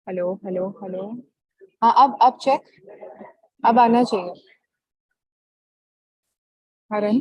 Hello hello hello. हाँ, अब check. अब आना चाहिए। हरन।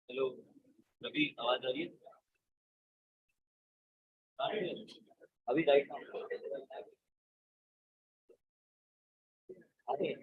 हेलो रवि, आवाज आ रही है? आ रही है? अभी राइट आ रही है?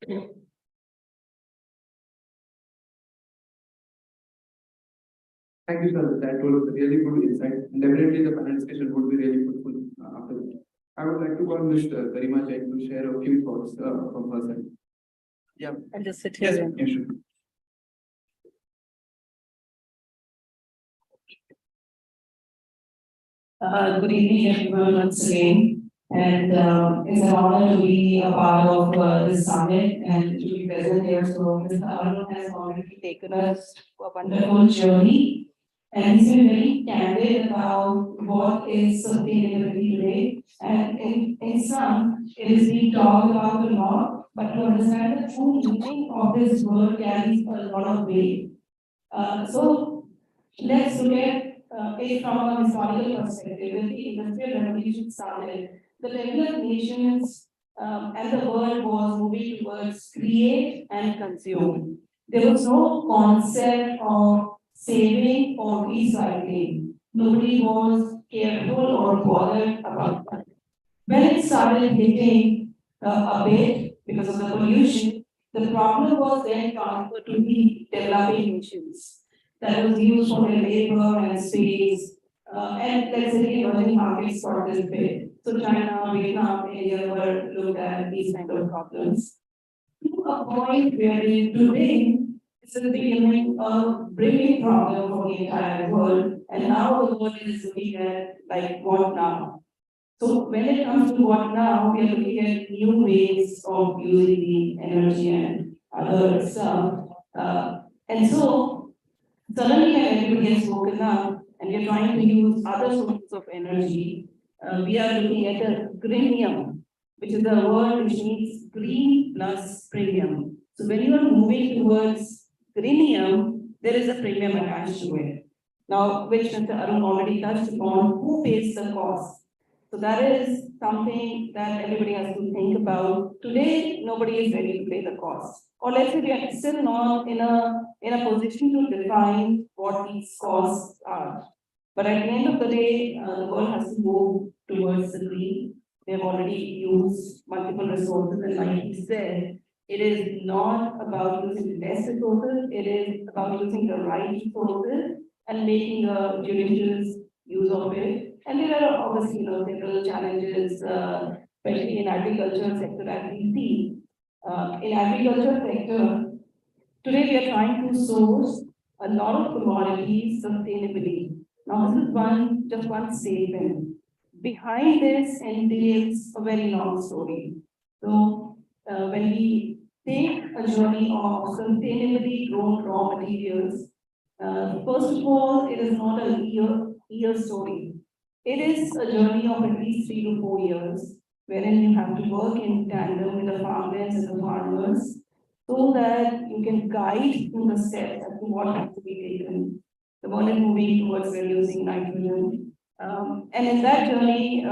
Thank you, sir. That was a really good insight. And definitely the panel discussion would be really fruitful after that. I would like to call Mr. Garima Jain to share a few thoughts from her side. Yeah. I'll just sit Yes, here. yeah, sure. Good evening, everyone, once again. And it's an honor to be a part of this summit and to be present here. So Mr. Arun has already taken us for a wonderful journey. And he's been very candid about what is sustainability today. And in some, it is being talked about a lot, but to understand the true meaning of this word carries a lot of weight. So let's look at it from a historical perspective. When the Industrial Revolution started, the developed nations and the world was moving towards create and consume. There was no concept of saving or recycling. Nobody was careful or bothered about that. When it started hitting a bit because of the pollution, the problem was then transferred to the developing nations that was used for their labor and space, and let's say the emerging markets got this bit. So China, Vietnam, India were looked at these kind of problems. To a point where today this is becoming a brilliant problem for the entire world, and now the world is looking at like what now? So when it comes to what now, we are looking at new ways of using the energy and other stuff. And so suddenly when everybody has spoken up and we are trying to use other sources of energy, we are looking at a greenium, which is a word which means green plus premium. So when you are moving towards greenium, there is a premium attached to it. Now, which Mr. Arun already touched upon, who pays the cost? So that is something that everybody has to think about. Today, nobody is ready to pay the cost. Or let's say we are still not in a position to define what these costs are. But at the end of the day, the world has to move towards the green. We have already used multiple resources, and like he said, it is not about using less resources, it is about using the right resources and making a judicious use of it. And there are obviously, several challenges, especially in agriculture sector as we see. In agriculture sector, today we are trying to source a lot of commodities sustainably. Now this is just one statement. Behind this entails a very long story. So when we take a journey of sustainably grown raw materials, first of all, it is not a year story. It is a journey of at least 3 to 4 years, wherein you have to work in tandem with the farmers and the farmers, so that you can guide in the steps as to what has to be taken. The world is moving towards reducing nitrogen. And in that journey,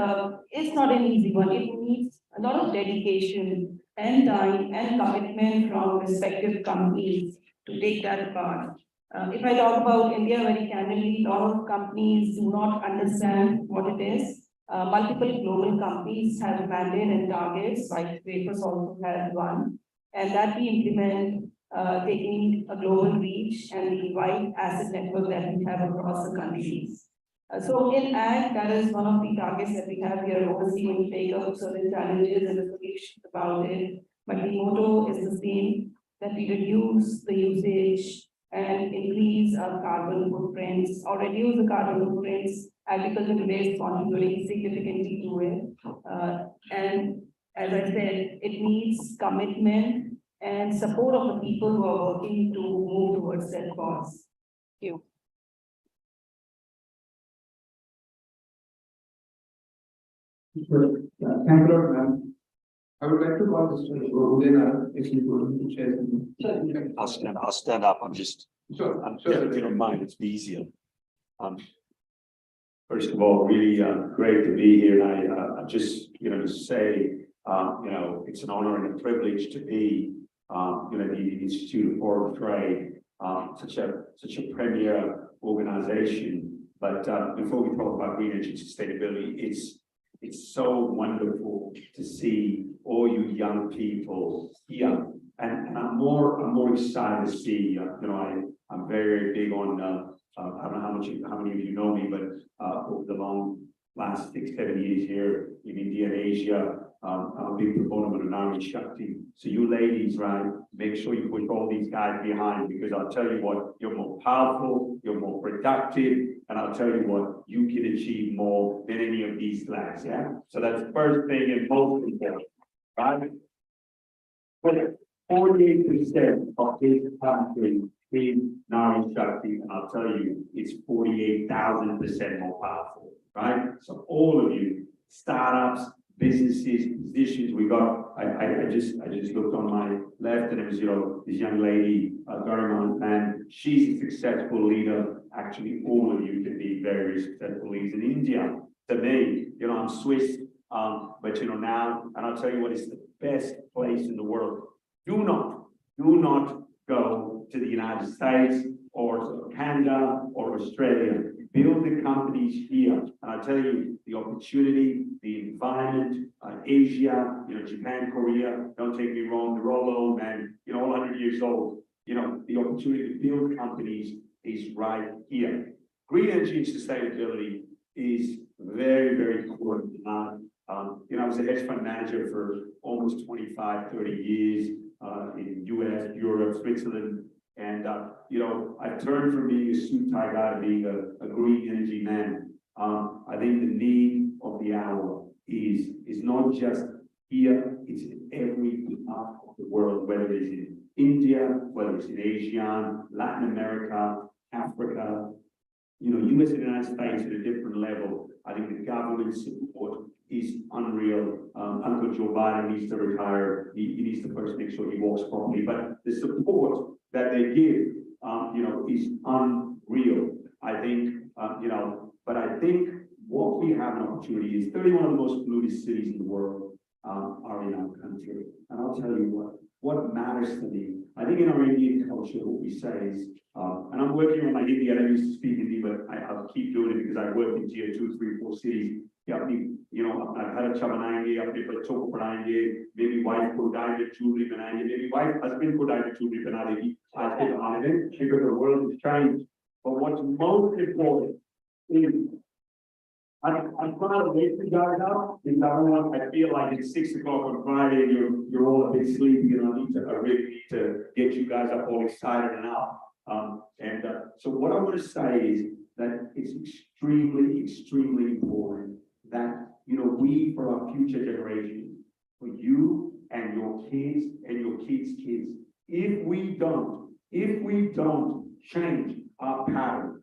it's not an easy one. It needs a lot of dedication and time and commitment from respective companies to take that apart. If I talk about India very candidly, a lot of companies do not understand what it is. Multiple global companies have mandate and targets, like Wafers also has one, and that we implement taking a global reach and the wide asset network that we have across the countries. So in ag, that is one of the targets that we have here. Obviously, when you take up certain challenges and the solutions about it, but the motto is the same, that we reduce the usage and increase our carbon footprints or reduce the carbon footprints. Agriculture today is contributing significantly to it. And as I said, it needs commitment and support of the people who are working to move towards that cause. Thank you. Thank you, ma'am. I would like to call Mr. Udena if he could share something. I'll stand up. I'm just, Sure, yeah, if you don't mind, it's easier. First of all, really great to be here. And I just, to say, it's an honor and a privilege to be, the Institute of Foreign Trade, such a premier organization. But before we talk about green energy sustainability, it's so wonderful to see all you young people here and I'm more excited to see, I'm very big on, I don't know how many of you know me, but, over the last 6-7 years here in India and Asia, I'm a big proponent of Nari Shakti. So you ladies, right, make sure you push all these guys behind, because I'll tell you what, you're more powerful, you're more productive, and I'll tell you what, you can achieve more than any of these lads, yeah? So that's the first thing and most important, right? But 48% of this country is Nari Shakti, and I'll tell you, it's 48,000% more powerful, right? So all of you, startups, businesses, positions, we got, I just looked on my left and it was, this young lady, Garima, and she's a successful leader. Actually, all of you can be very successful leaders in India. To me, I'm Swiss, but now, and I'll tell you what is the best place in the world. Do not go to the United States or to Canada or Australia. Build the companies here. And I'll tell you, the opportunity, the environment, Asia, Japan, Korea, don't take me wrong, they're all old and, all 100 years old. The opportunity to build companies is right here. Green energy and sustainability is very, very important. I was a hedge fund manager for almost 25, 30 years in US, Europe, Switzerland. And, I've turned from being a suit tie guy to being a green energy man. I think the need of the hour is not just here, it's in every part of the world, whether it's in India, whether it's in Asia, Latin America, Africa, US and United States at a different level. I think the government support is unreal. Uncle Joe Biden needs to retire. He needs to first make sure he walks properly. But the support that they give, is unreal. I think, but I think what we have an opportunity is 31 of the most polluted cities in the world are in our country. And I'll tell you what matters to me. I think in our Indian culture, what we say is, and I'm working on my Hindi, I don't used to speak Hindi, but I'll keep doing it because I work in tier 2, 3, 4 cities. I've had a chabanayenge, apne bachon ko padhayenge, maybe wife ko diamond jewelry banayenge, maybe wife husband ko diamond jewelry bana degi. Aaj ke zamane mein, because the world has changed. But what's most important is, I'm trying to wake you guys up, because I feel like it's 6 o'clock on Friday and you're all a bit sleepy, and I really need to get you guys up all excited and up. So what I want to say is that it's extremely, extremely important that, we, for our future generations, for you and your kids and your kids' kids, if we don't change our pattern,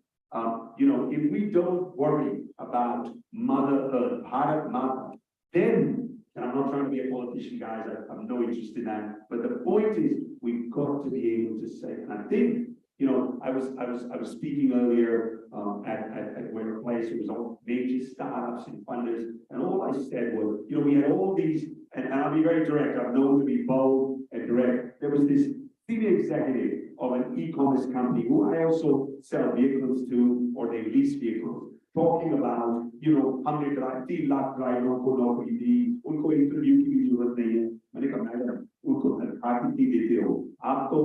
if we don't worry about Mother Earth, Bharat Mata, then, and I'm not trying to be a politician, guys, I'm no interest in that, but the point is, we've got to be able to say, and I think, I was speaking earlier at Winter Place. It was all major startups and funders, and all I said was, we had all these, and I'll be very direct. I'm known to be bold and direct. There was this senior executive of an e-commerce company who I also sell vehicles to, or they lease vehicles, talking about, हमने 3 लाख ड्राइवरों को नौकरी दी, उनको interview की भी जरूरत नहीं है. मैंने कहा मैडम, उनको तनख्वाह कितनी देते हो? आप तो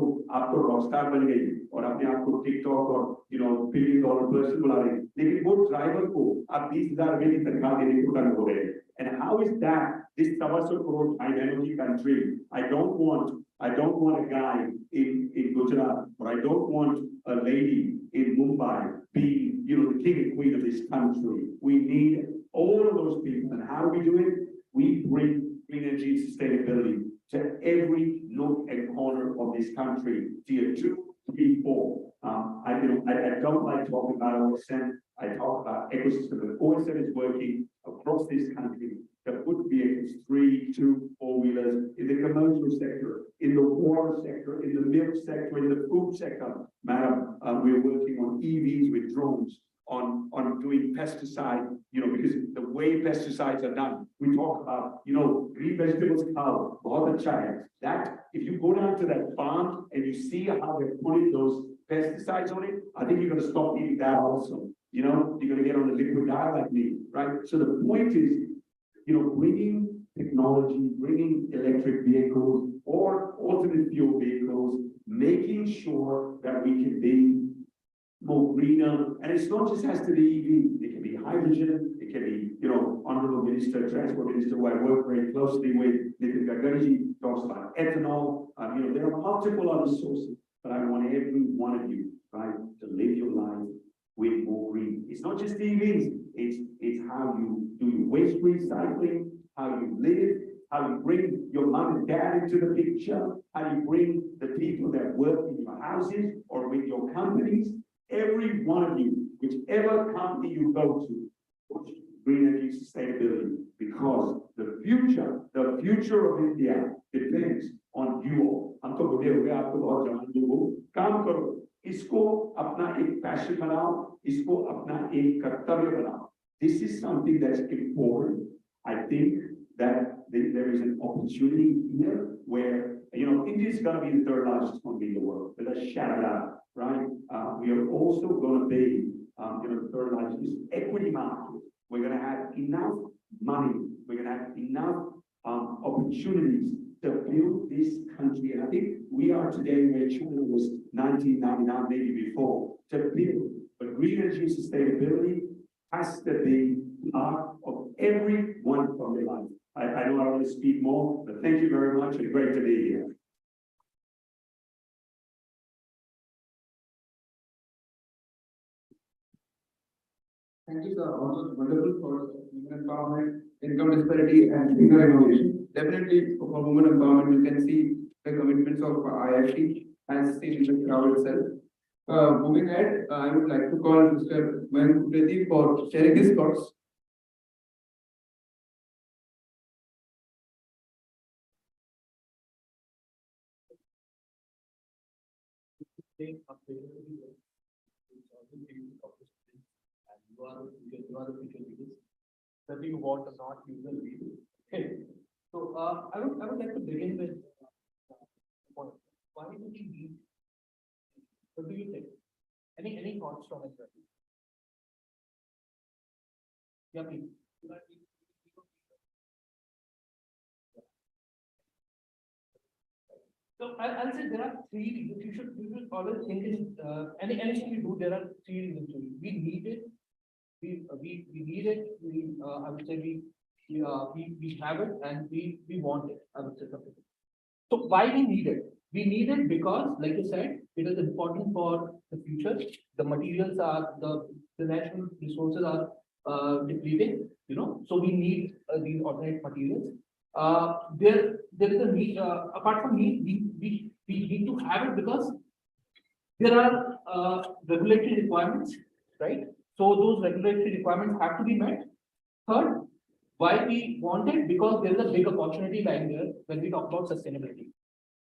रॉकस्टार बन गई और अपने आप को टिकटॉक और $1 billion पर्सन बुला रहे हैं, लेकिन वो ड्राइवर को आप 20,000 रुपए की तनख्वाह देने को टन हो रहे हैं. And how is that this Tawassul Crore energy country? I don't want a guy in Gujarat, or I don't want a lady in Mumbai being, the king and queen of this country. We need all of those people. And how do we do it? We bring green energy and sustainability to every nook and corner of this country. Tier 2, 3, 4. I don't like talking about OSM. I talk about ecosystem, but OSM is working across this country to put vehicles, 3, 2, 4-wheelers in the commercial sector, in the water sector, in the milk sector, in the food sector. Madam, we're working on EVs with drones, on doing pesticide, because the way pesticides are done, we talk about, green vegetables, bahut acha hai. That, if you go down to that farm and you see how they're putting those pesticides on it, I think you're going to stop eating that also. You're going to get on the liquid diet like me, right? So the point is, bringing technology, bringing electric vehicles or alternate fuel vehicles, making sure that we can be more greener. And it's not just has to be EV, it can be hydrogen, it can be, Honorable Minister, Transport Minister, who I work very closely with, Nitin Gadkari, talks about ethanol. There are multiple other sources, but I want every one of you, right, to live your life with more green. It's not just EVs, it's how you do your waste recycling, how you live, how you bring your mom and dad into the picture, how you bring the people that work in your houses or with your companies. Every one of you, whichever company you go to, push green energy sustainability, because the future of India depends on you all. हमको बुढ़े हो गए, आपको बहुत जवान लोगों, काम करो, इसको अपना एक पैशन बनाओ, इसको अपना एक कर्तव्य बनाओ. This is something that's important. I think that there is an opportunity here where, India is going to be the third largest economy in the world, with a shout out, right? We are also going to be, the third largest equity market. We're going to have enough money. We're going to have enough opportunities to build this country. And I think we are today where China was 1999, maybe before, to build. But green energy sustainability has to be part of every one of their life. I know I want to speak more, but thank you very much and great to be here. Thank you, sir. Also wonderful for women empowerment, income disparity, and bigger innovation. Definitely for women empowerment, you can see the commitments of IIT as seen in the crowd itself. Moving ahead, I would like to call Mr. Mayank Pradeep for sharing his thoughts. And you are the future leaders. Whether you want or not, you will lead. Okay. So I would like to begin with point. Why do we need? What do you think? Any thoughts from it? Yeah, please. So I'll say there are three reasons. You should always think in anything you do, there are three reasons to it. We need it. We need it. I would say we have it and we want it. I would say something. So why we need it? We need it because, like you said, it is important for the future. The materials are the natural resources are depleting. So we need these alternate materials. There is a need. Apart from need, we need to have it because there are regulatory requirements, right? So those regulatory requirements have to be met. Third, why we want it? Because there is a big opportunity lying there when we talk about sustainability.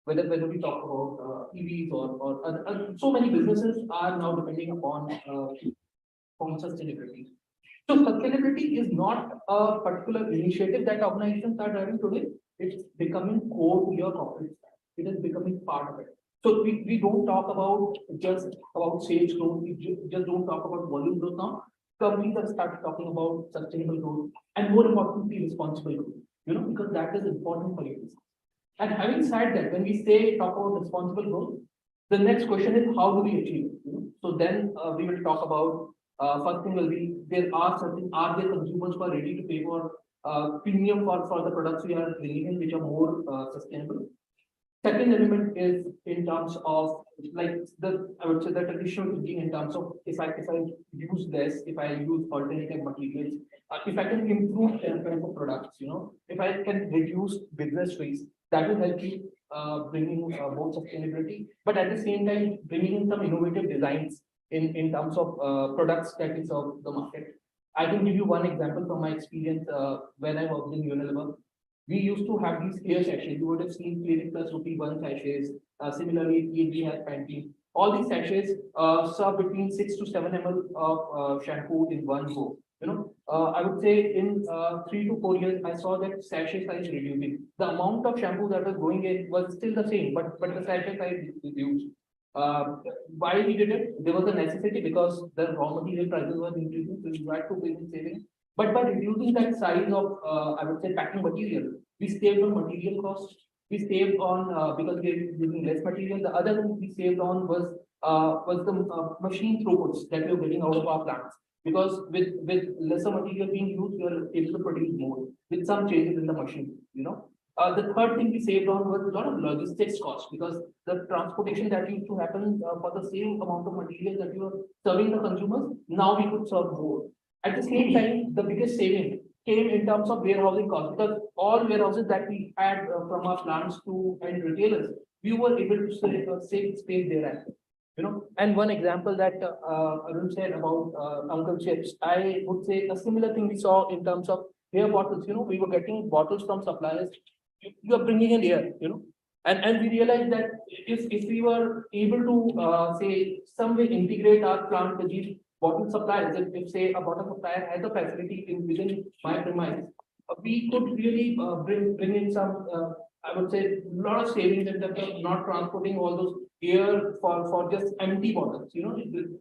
Whether we talk about EVs or so many businesses are now depending upon sustainability. So sustainability is not a particular initiative that organizations are driving today. It's becoming core to your corporate stack. It is becoming part of it. So we don't talk about just about sales growth. We just don't talk about volume growth now. Companies have started talking about sustainable growth and more importantly, responsible growth. Because that is important for your business. And having said that, when we talk about responsible growth, the next question is how do we achieve it? So then we will talk about first thing will be are there consumers who are ready to pay for premium for the products we are bringing in, which are more sustainable. Second element is in terms of I would say the traditional thinking in terms of if I use less, if I use alternative materials, if I can improve the products, if I can reduce business waste, that will help you bringing more sustainability, but at the same time bringing in some innovative designs in terms of products that we serve the market. I can give you one example from my experience when I worked in Unilever. We used to have these clear sachets. You would have seen Clinic Plus Rupee 1 sachets. Similarly, P&G has Pantene. All these sachets serve between 6 to 7 ml of shampoo in one go. I would say in 3 to 4 years, I saw that sachet size reducing. The amount of shampoo that was going in was still the same, but the sachet size reduced. Why we did it? There was a necessity because the raw material prices were increasing, so we had to bring in savings. But by reducing that size of, I would say, packing material, we saved on material costs. We saved on, because we are using less material. The other thing we saved on was the machine throughputs that we are getting out of our plants. Because with lesser material being used, we are able to produce more with some changes in the machine, you know. The third thing we saved on was a lot of logistics costs, because the transportation that used to happen for the same amount of material that you were serving the consumers, now we could serve more. At the same time, the biggest saving came in terms of warehousing costs, because all warehouses that we had from our plants to end retailers, we were able to save space there as well. You know, and one example that Arun said about Uncle Chips, I would say a similar thing we saw in terms of beer bottles. You know, we were getting bottles from suppliers. You are bringing in air, you know, and we realized that if we were able to say some way integrate our plant with these bottle suppliers, if say a bottle supplier has a facility within my premise, we could really bring in some I would say lot of savings in terms of not transporting all those air for just empty bottles. You know,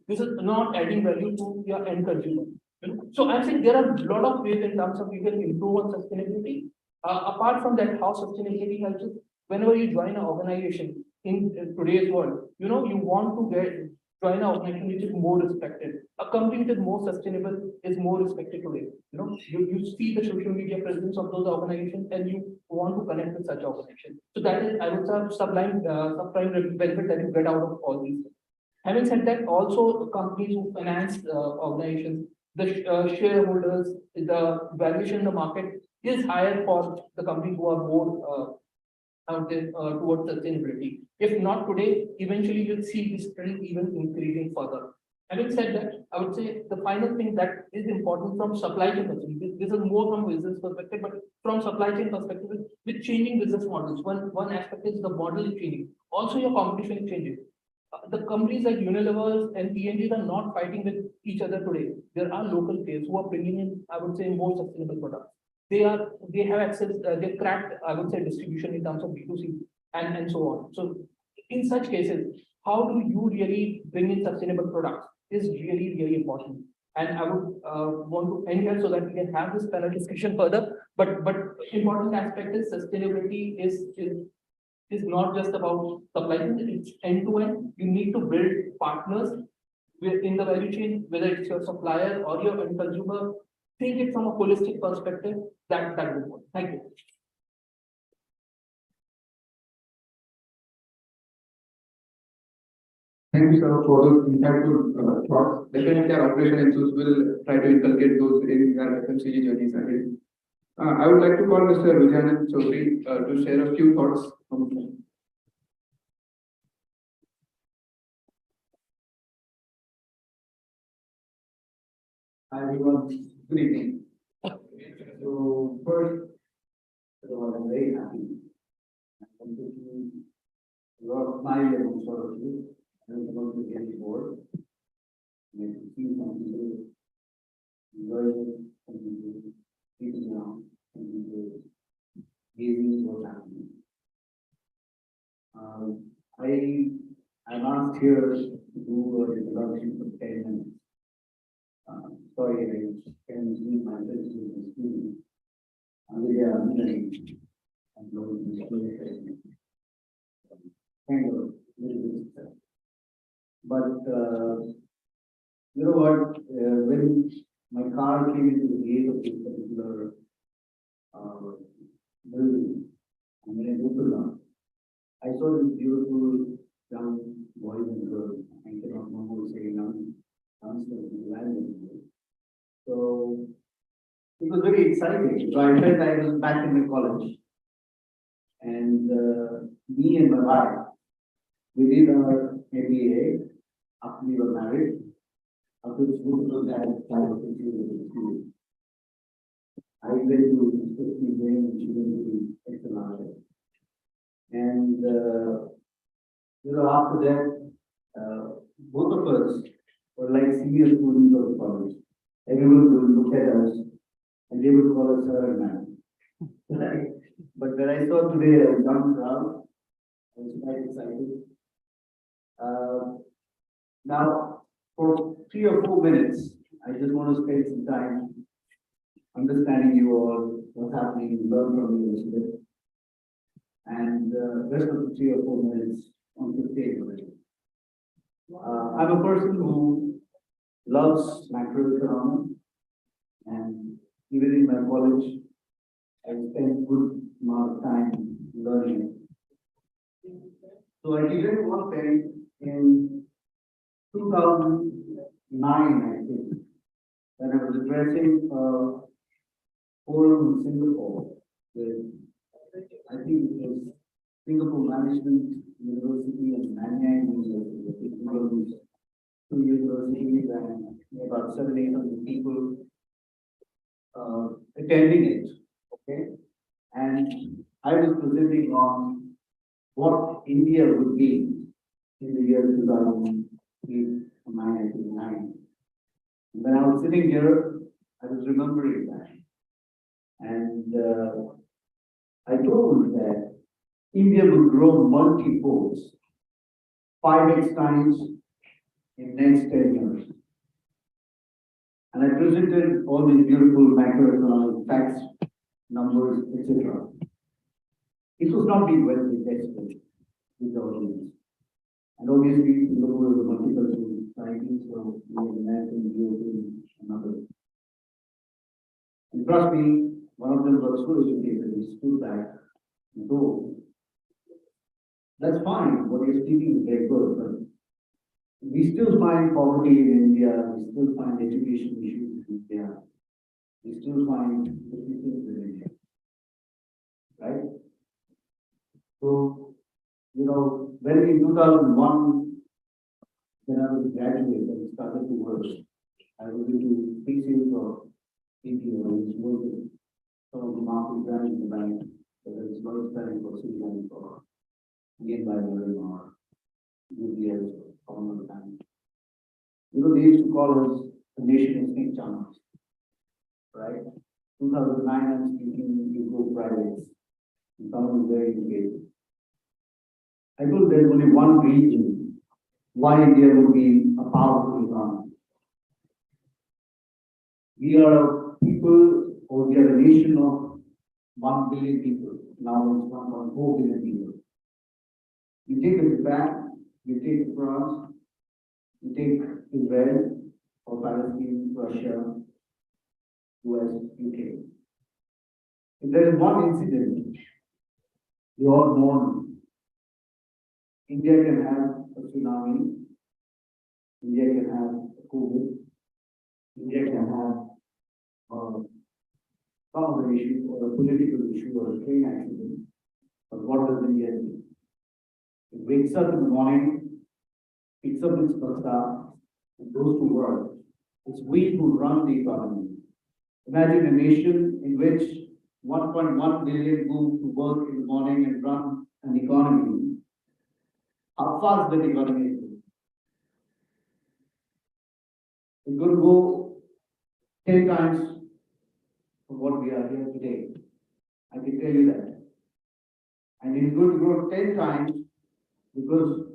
this is not adding value to your end consumer. You know? So I'm saying there are a lot of ways in terms of we can improve on sustainability. Apart from that, how sustainability helps us, whenever you join an organization in today's world, you know, you want to join an organization which is more respected. A company that is more sustainable is more respected today. You know, you see the social media presence of those organizations and you want to connect with such organizations. So that is, I would say, sublime benefit that you get out of all these things. Having said that, also companies who finance organizations, the shareholders, the valuation in the market is higher for the companies who are more out there towards sustainability. If not today, eventually you'll see this trend even increasing further. Having said that, I would say the final thing that is important from supply chain perspective, this is more from business perspective, but from supply chain perspective, with changing business models, one aspect is the model is changing. Also, your competition is changing. The companies like Unilever and P&G are not fighting with each other today. There are local players who are bringing in, I would say, more sustainable products. They have access, they cracked, I would say, distribution in terms of B2C and so on. So in such cases, how do you really bring in sustainable products is really, really important. And I would want to end here so that we can have this panel discussion further. But important aspect is sustainability is not just about supply chain, it's end to end. You need to build partners within the value chain, whether it's your supplier or your end consumer. Think it from a holistic perspective. That would work. Thank you. Thank you, sir, for those insightful thoughts. Definitely, our operation ensues will try to inculcate those in our FMCG journeys ahead. I would like to call Mr. Vijayanand Chaudhary to share a few thoughts from him. Hi everyone, good evening. So first, I'm very happy. I'm taking a lot of my level sort of you. I'm about to get bored. And I see some people enjoying, some people sitting down, some people gazing what's happening. I'm asked here to do a introduction for 10 minutes. Sorry, I can see my business in the school. I'm going to display kind of little bit stuff. But you know what? When my car came into the gate of this particular building, and when I opened up, I saw this beautiful young boys and girls. I cannot remember saying young language. So it was very exciting. So I felt I was back in my college. And me and my wife, we did our MBA after we were married. After the school, that kind of school. I went to 50 games and she went to extra. And you know, after that, both of us were like senior students of the college. Everyone would look at us and they would call us sir and ma'am. But when I saw today a young crowd, I was quite excited. Now, for 3 or 4 minutes, I just want to spend some time understanding you all, what's happening, learn from you a little bit. And rest of the 3 or 4 minutes on the table. I'm a person who loves macroeconomics, and even in my college, I spent good amount of time learning. So I did one thing in 2009, I think, when I was addressing a forum in Singapore with, I think it was Singapore Management University and Nanyang University, I think one of these 2 universities, and about 700-800 people attending it, okay? And I was presenting on what India would be in the year 2008 or 9. When I was sitting here, I was remembering that. And I told that India would grow multi-folds, 5x times in next 10 years. And I presented all these beautiful macroeconomic facts, numbers, etc. It was not being well digested with the audience. And obviously, Singapore is a multicultural society, so we have American, European, and others. And trust me, one of them was so educated, he stood back and told, that's fine, what you're speaking is very good, but we still find poverty in India, we still find education issues in India, we still find deficiencies in India, right? So, you know, when in 2001, when I was a graduate and started to work, I was into pre-sales of BPO, I was working some of the market branch in the bank, whether it's Lloyds Bank or Citibank or BNY or UBS or Commonwealth Bank. You know, they used to call us the nation of snake charmers, right? 2009, I'm speaking, you go private, and someone is very engaged. I told there's only one reason why India will be a powerful economy. We are a people, or we are a nation of 1 billion people. Now it's 1.4 billion people. You take Japan, you take France, you take Israel, or Palestine, Russia, US, UK. If there is one incident, we all know India can have a tsunami, India can have a COVID, India can have some other issue or a political issue or a train accident. But what does India do? It wakes up in the morning, picks up its pasta, and goes to work. It's we who run the economy. Imagine a nation in which 1.1 billion move to work in the morning and run an economy. How fast that economy is? It's going to go 10 times from what we are here today. I can tell you that. And it's going to grow 10 times because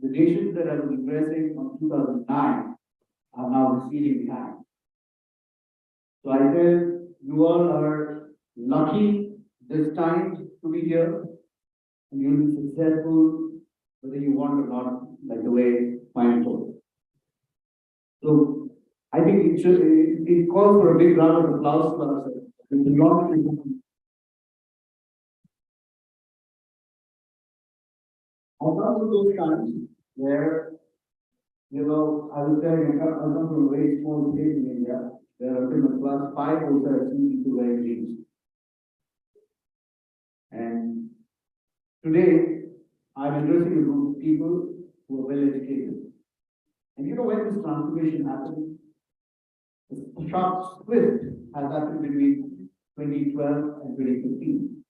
the nations that I was addressing from 2009 are now receding behind. So I tell you all are lucky this time to be here, and you'll be successful whether you want or not, like the way mine told. So I think it calls for a big round of applause for us. It's a lot of I come to those times where, you know, I was telling I come from a very small state in India, where until my class 5 also I've seen people wearing jeans. And today, I'm addressing a group of people who are well educated. And you know when this transformation happened? The sharp split has happened between 2012 and 2015.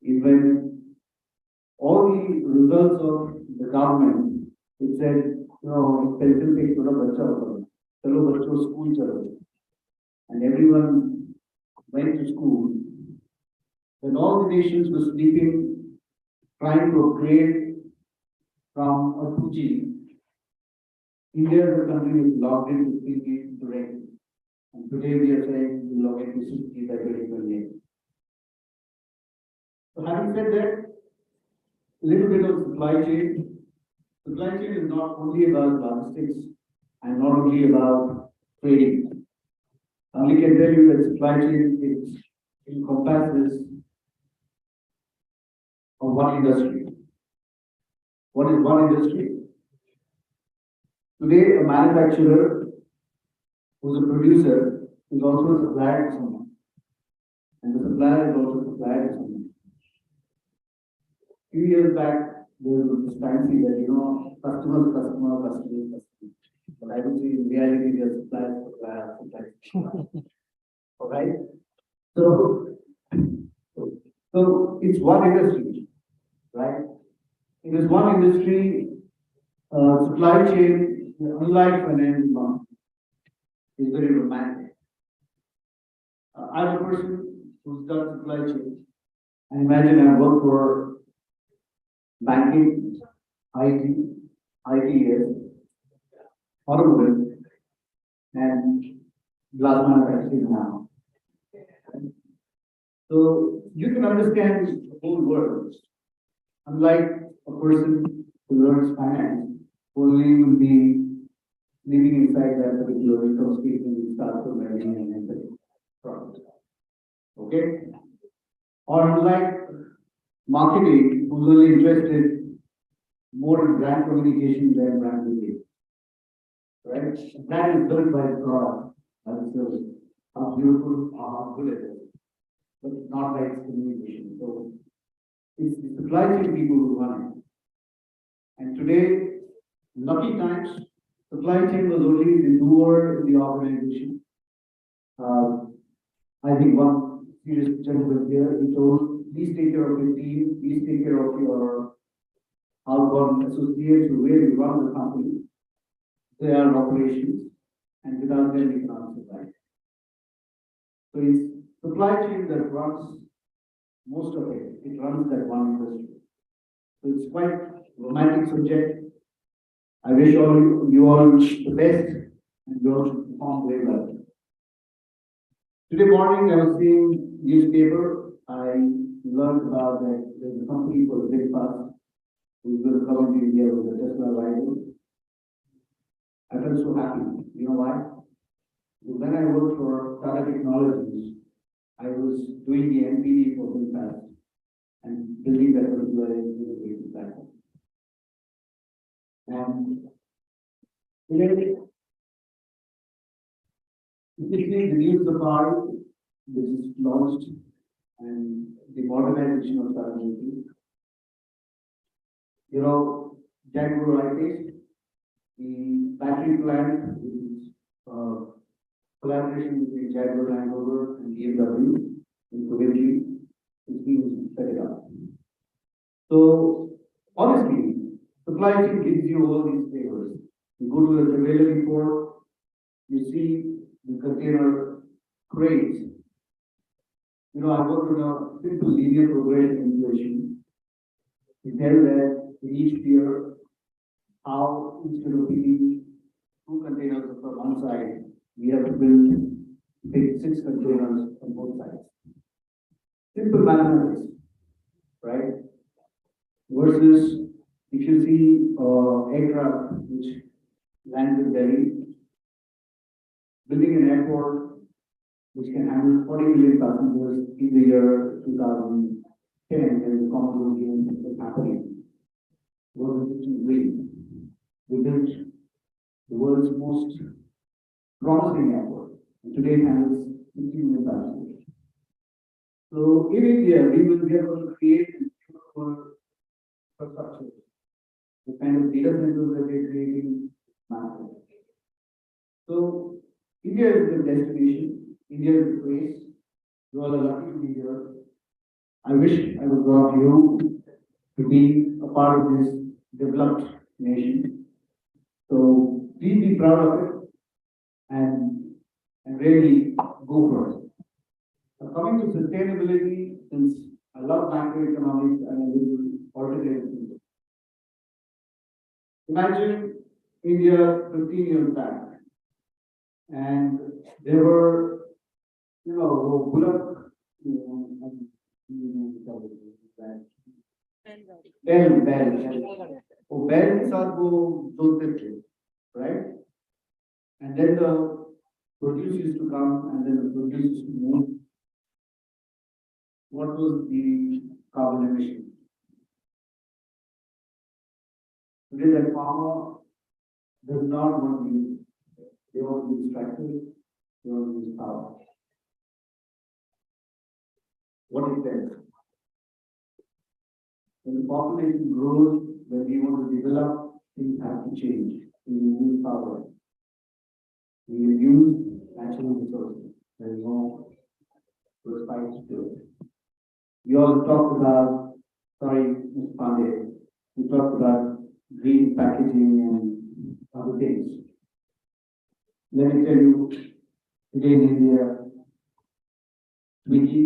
Is when all the results of the government, it said, you know, pencil pe choda bacha hoga, chalo bachcho school chalo. And everyone went to school. When all the nations were sleeping, trying to upgrade from a 2G, India as a country is logged into 3G directly. And today we are saying we log into 60 by 2028. So having said that, a little bit of supply chain. Supply chain is not only about logistics and not only about trading. I only can tell you that supply chain encompasses of one industry. What is one industry? Today, a manufacturer who's a producer is also a supplier to someone. And the supplier is also a supplier to someone. Few years back, there was this fancy that, customer. But I would say in reality, they are supplier. All right? So it's one industry, right? It is one industry, supply chain, unlike finance one, is very romantic. I'm a person who's done supply chain. And imagine I work for banking, ITS, automobile, and glass manufacturing now. So you can understand the whole world. Unlike a person who learns finance, only will be living inside that particular income statement and start from revenue and entering profit. Okay? Or unlike marketing, who's only interested more in brand communication than brand building. Right? Brand is built by the product, by the service. How beautiful or how good it is. But not by its communication. So it's the supply chain people who run it. And today, lucky times, supply chain was only the doer in the organization. I think one serious gentleman here, he told, please take care of your team, please take care of your outbound associates who really run the company. They are operations, and without them, we cannot survive. So it's supply chain that runs most of it. It runs that one industry. So it's quite romantic subject. I wish you all the best, and you all should perform very well. Today morning, I was seeing newspaper. I learned about that there's a company called VinFast who's going to come to India with a Tesla rival. I felt so happy. You know why? Because when I worked for Tata Technologies, I was doing the NPD for VinFast and building that particular innovation platform. And the new Safari, which is launched, and the modernization of Tata Motors. Jaguar I-Pace, the battery plant, which is collaboration between Jaguar Land Rover and BMW in Coventry, is being set it up. So, honestly, supply chain gives you all these favors. You go to the Trevally port, you see the container crates. I worked on a simple linear progression equation. We tell that in each tier, how instead of building 2 containers from one side, we have to build 6 containers on both sides. Simple mathematics, right? Versus if you see aircraft which lands in Delhi, building an airport which can handle 40 million passengers in the year 2010 when the Commonwealth Games was happening, was a distant dream. We built the world's most promising airport, and today it handles 50 million passengers. So in India, we will be able to create beautiful infrastructure. The kind of data centers that they're creating, massive. So India is the destination. India is the place. You all are lucky to be here. I wish I was one of you to be a part of this developed nation. So please be proud of it and really go for it. Now, coming to sustainability, since I love macroeconomics and I will alternate it. Imagine India 15 years back. And there were, Bullock, Bell. वो बैल के साथ वो जोतते थे, right? And then the produce used to come and then the produce used to move. What was the carbon emission? Today that farmer does not want to use it. They want to use tractors, they want to use power. What it does? When the population grows, when we want to develop, things have to change. We use power. We use natural resources. There is no respite to it. We also talked about, sorry, Mr. Pandey, we talked about green packaging and other things. Let me tell you, today in India, Swiggy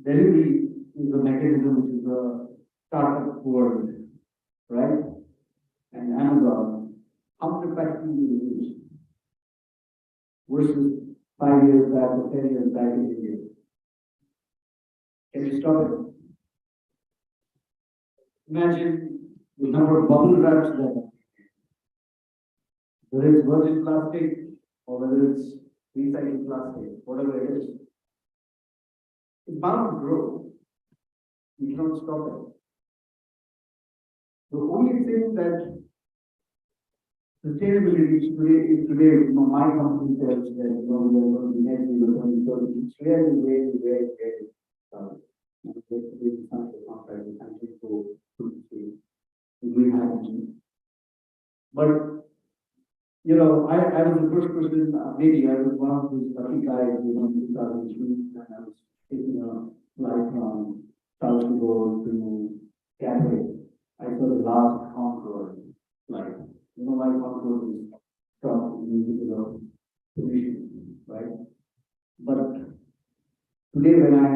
delivery is a mechanism which is a startup world, right? And Amazon, how much packaging do you use? Versus 5 years back or 10 years back in India. Can you stop it? Imagine the number of bubble wraps that are. Whether it's virgin plastic or whether it's recycled plastic, whatever it is. It's bound to grow. You cannot stop it. The only thing that sustainability today, my company tells that we are going to be net zero 2030. It's really, very, very, very green hydrogen. But I was the first person, maybe I was one of those lucky guys in 2003 when I was taking a flight from South Sudan to Cathay. I saw the last Concorde flight. Why Concorde is stopped because of pollution, right? But today when I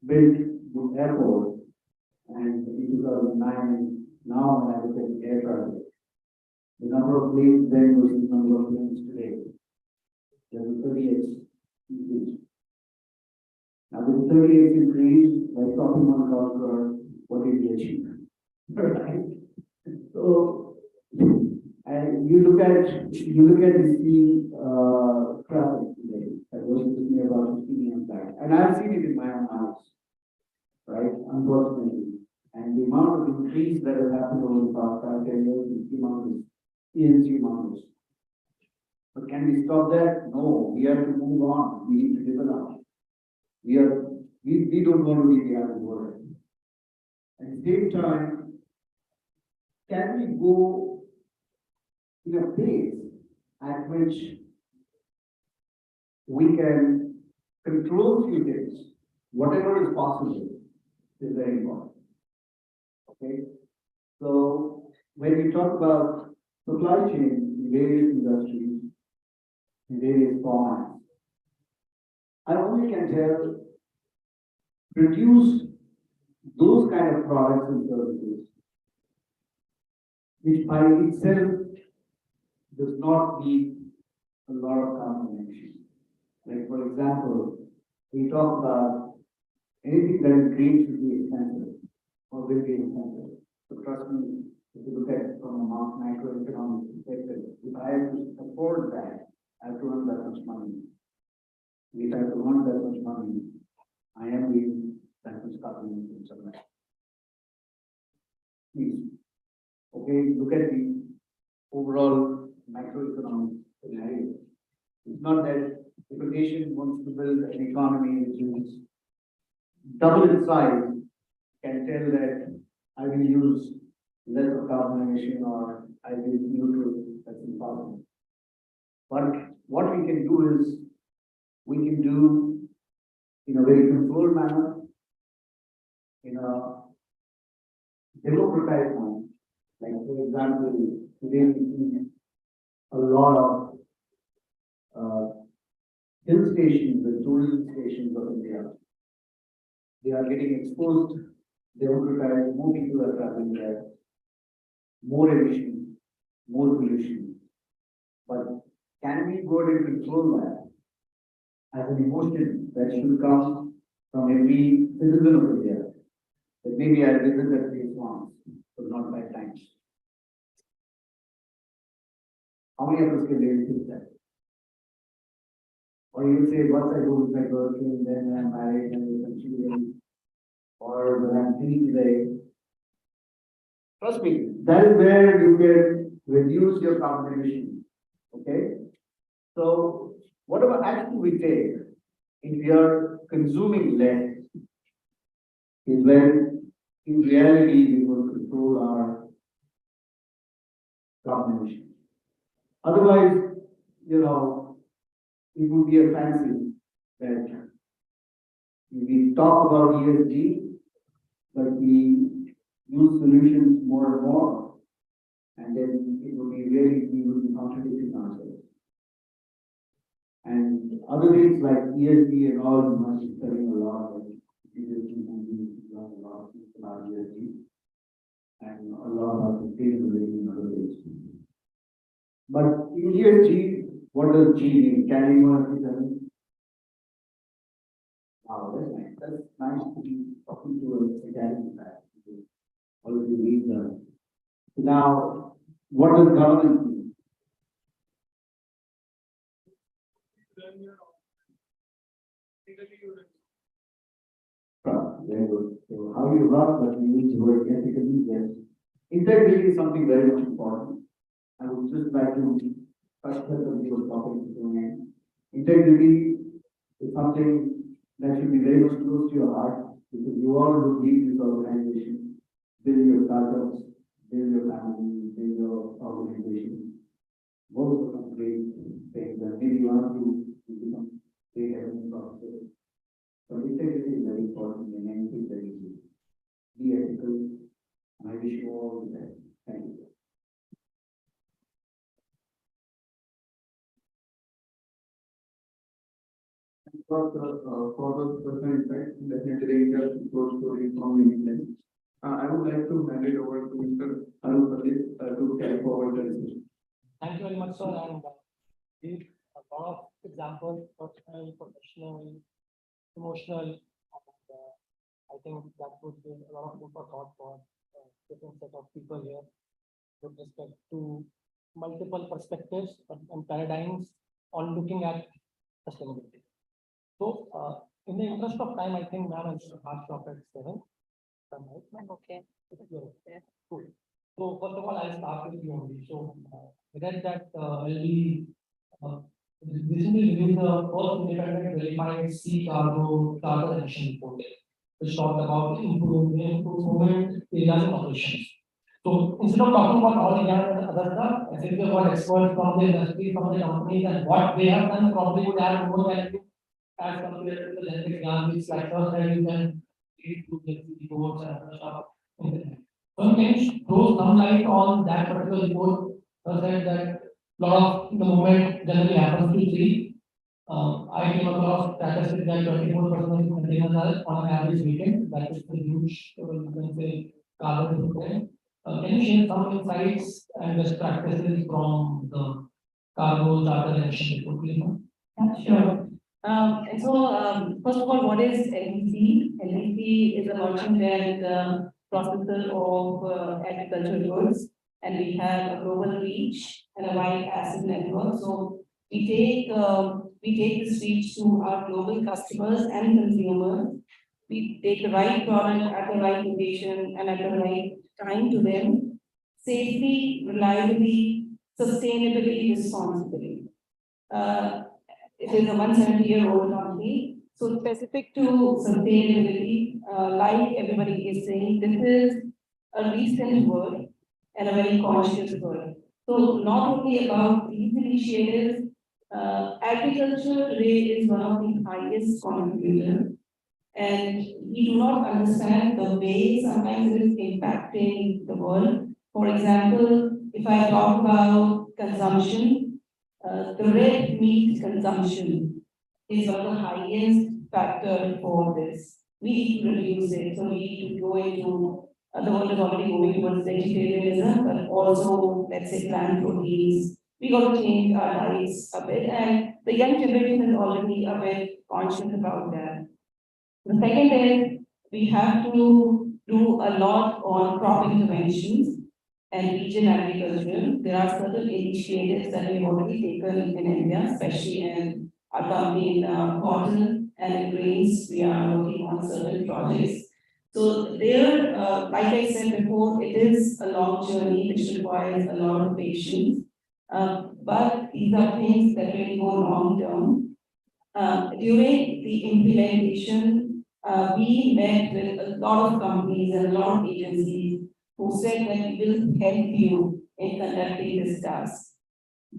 built the airport and in 2009 and now when I look at the air traffic, the number of planes then versus the number of planes today, there's a 30x increase. Now with 30x increase, by stopping one Concorde, what did we achieve? Right? So, and you look at the sea traffic today. I was with me about 15 years back, and I've seen it in my own house, right? Unfortunately, and the amount of increase that has happened over the past 5-10 years is humongous. But can we stop that? No, we have to move on. We need to develop. We don't want to be the other world. At the same time, can we go in a pace at which we can control few things? Whatever is possible is very important. Okay? So when we talk about supply chain in various industries, in various formats, I only can tell produce those kind of products and services which by itself does not need a lot of carbon emission. Like for example, we talk about anything that is green should be expensive or will be expensive. So trust me, if you look at it from a macroeconomic perspective, if I have to afford that, I have to earn that much money. If I have to earn that much money, I am being that much carbon emission somewhere. Please. Okay, look at the overall macroeconomic scenario. It's not that if a nation wants to build an economy which is double its size, can tell that I will use less of carbon emission or I will be neutral, that's impossible. But what we can do is, we can do in a very controlled manner, in a democratized manner. Like for example, today we see a lot of hill stations and tourism stations of India. They are getting exposed, democratized, more people are traveling there, more emission, more pollution. But can we go and control that as an emotion that should come from every citizen of India? That maybe I visit that place once, but not 5 times. How many of us can really think that? Or you say, once I go with my girlfriend, then I'm married and with some children, or when I'm free today. Trust me, that is where you can reduce your carbon emission. Okay? So, whatever action we take, if we are consuming less, is when in reality we will control our carbon emission. Otherwise, it would be a fancy that we talk about ESG, but we use solutions more and more, and then it will be really, we will be contradicting ourselves. And other things like ESG and all, you must be studying a lot of ESG movements, a lot about ESG, and a lot about sustainability in other ways. But in ESG, what does G mean? Can anyone please tell me? Wow, that's nice. That's nice to be talking to a academic guy. Already read the. Now, what does governance mean? Very good. So how you run, but you use the word ethically, yes. Integrity is something very much important. I would just like to touch that when we were talking to me. Integrity is something that should be very much close to your heart, because you all who lead this organization, build your startups, build your family, build your organization. Both of them great things, and maybe you want to become great revenue profitable. But integrity is very important in anything that you do. Be ethical, and I wish you all the best. Thank you. For the personal impact, definitely the growth story from England. I would like to hand it over to Mr. Anup Patil to carry forward the discussion. Thank you very much, sir, and give a lot of examples, personal, professional, emotional. And, I think that would be a lot of food for thought for different set of people here with respect to multiple perspectives and paradigms on looking at sustainability. So, in the interest of time, I think ma'am is hard stop at 7. Okay. Yeah. Cool. So first of all, I'll start with you only. So I read that I'll be recently released the first independent verified sea cargo carbon emission report, which talked about improvement areas in operations. So instead of talking about all the other stuff, I think we have got experts from the industry, from the companies, and what they have done probably would have more value as compared to the generic examples like us, that you can read through the reports and other stuff. So can you throw some light on that particular report? Said that a lot of the movement generally happens to sea. I came across statistics that 24% of containers are on an average weekend. That is a huge, you can say, carbon footprint. Can you share some insights and best practices from the cargo charter emission report, please? Yeah, sure. First of all, what is LEC? LEC is a merchant and processor of agricultural goods, and we have a global reach and a wide asset network. So we take this reach to our global customers and consumers. We take the right product at the right location and at the right time to them, safely, reliably, sustainably, responsibly. It is a 170-year-old company. So specific to sustainability, like everybody is saying, this is a recent word and a very conscious word. So not only about these initiatives, agriculture today is one of the highest contributors, and we do not understand the way sometimes it is impacting the world. For example, if I talk about consumption, the red meat consumption is one of the highest factor for this. We need to reduce it, so we need to go into the world is already moving towards vegetarianism, but also let's say plant proteins, we got to change our lives a bit, and the young generation is already a bit conscious about that. The second is we have to do a lot on crop interventions and region agriculture. There are certain initiatives that we've already taken in India, especially in our company in cotton and in grains. We are working on certain projects. So there, like I said before, it is a long journey which requires a lot of patience. But these are things that really go long term. During the implementation, we met with a lot of companies and a lot of agencies who said that we will help you in conducting this task.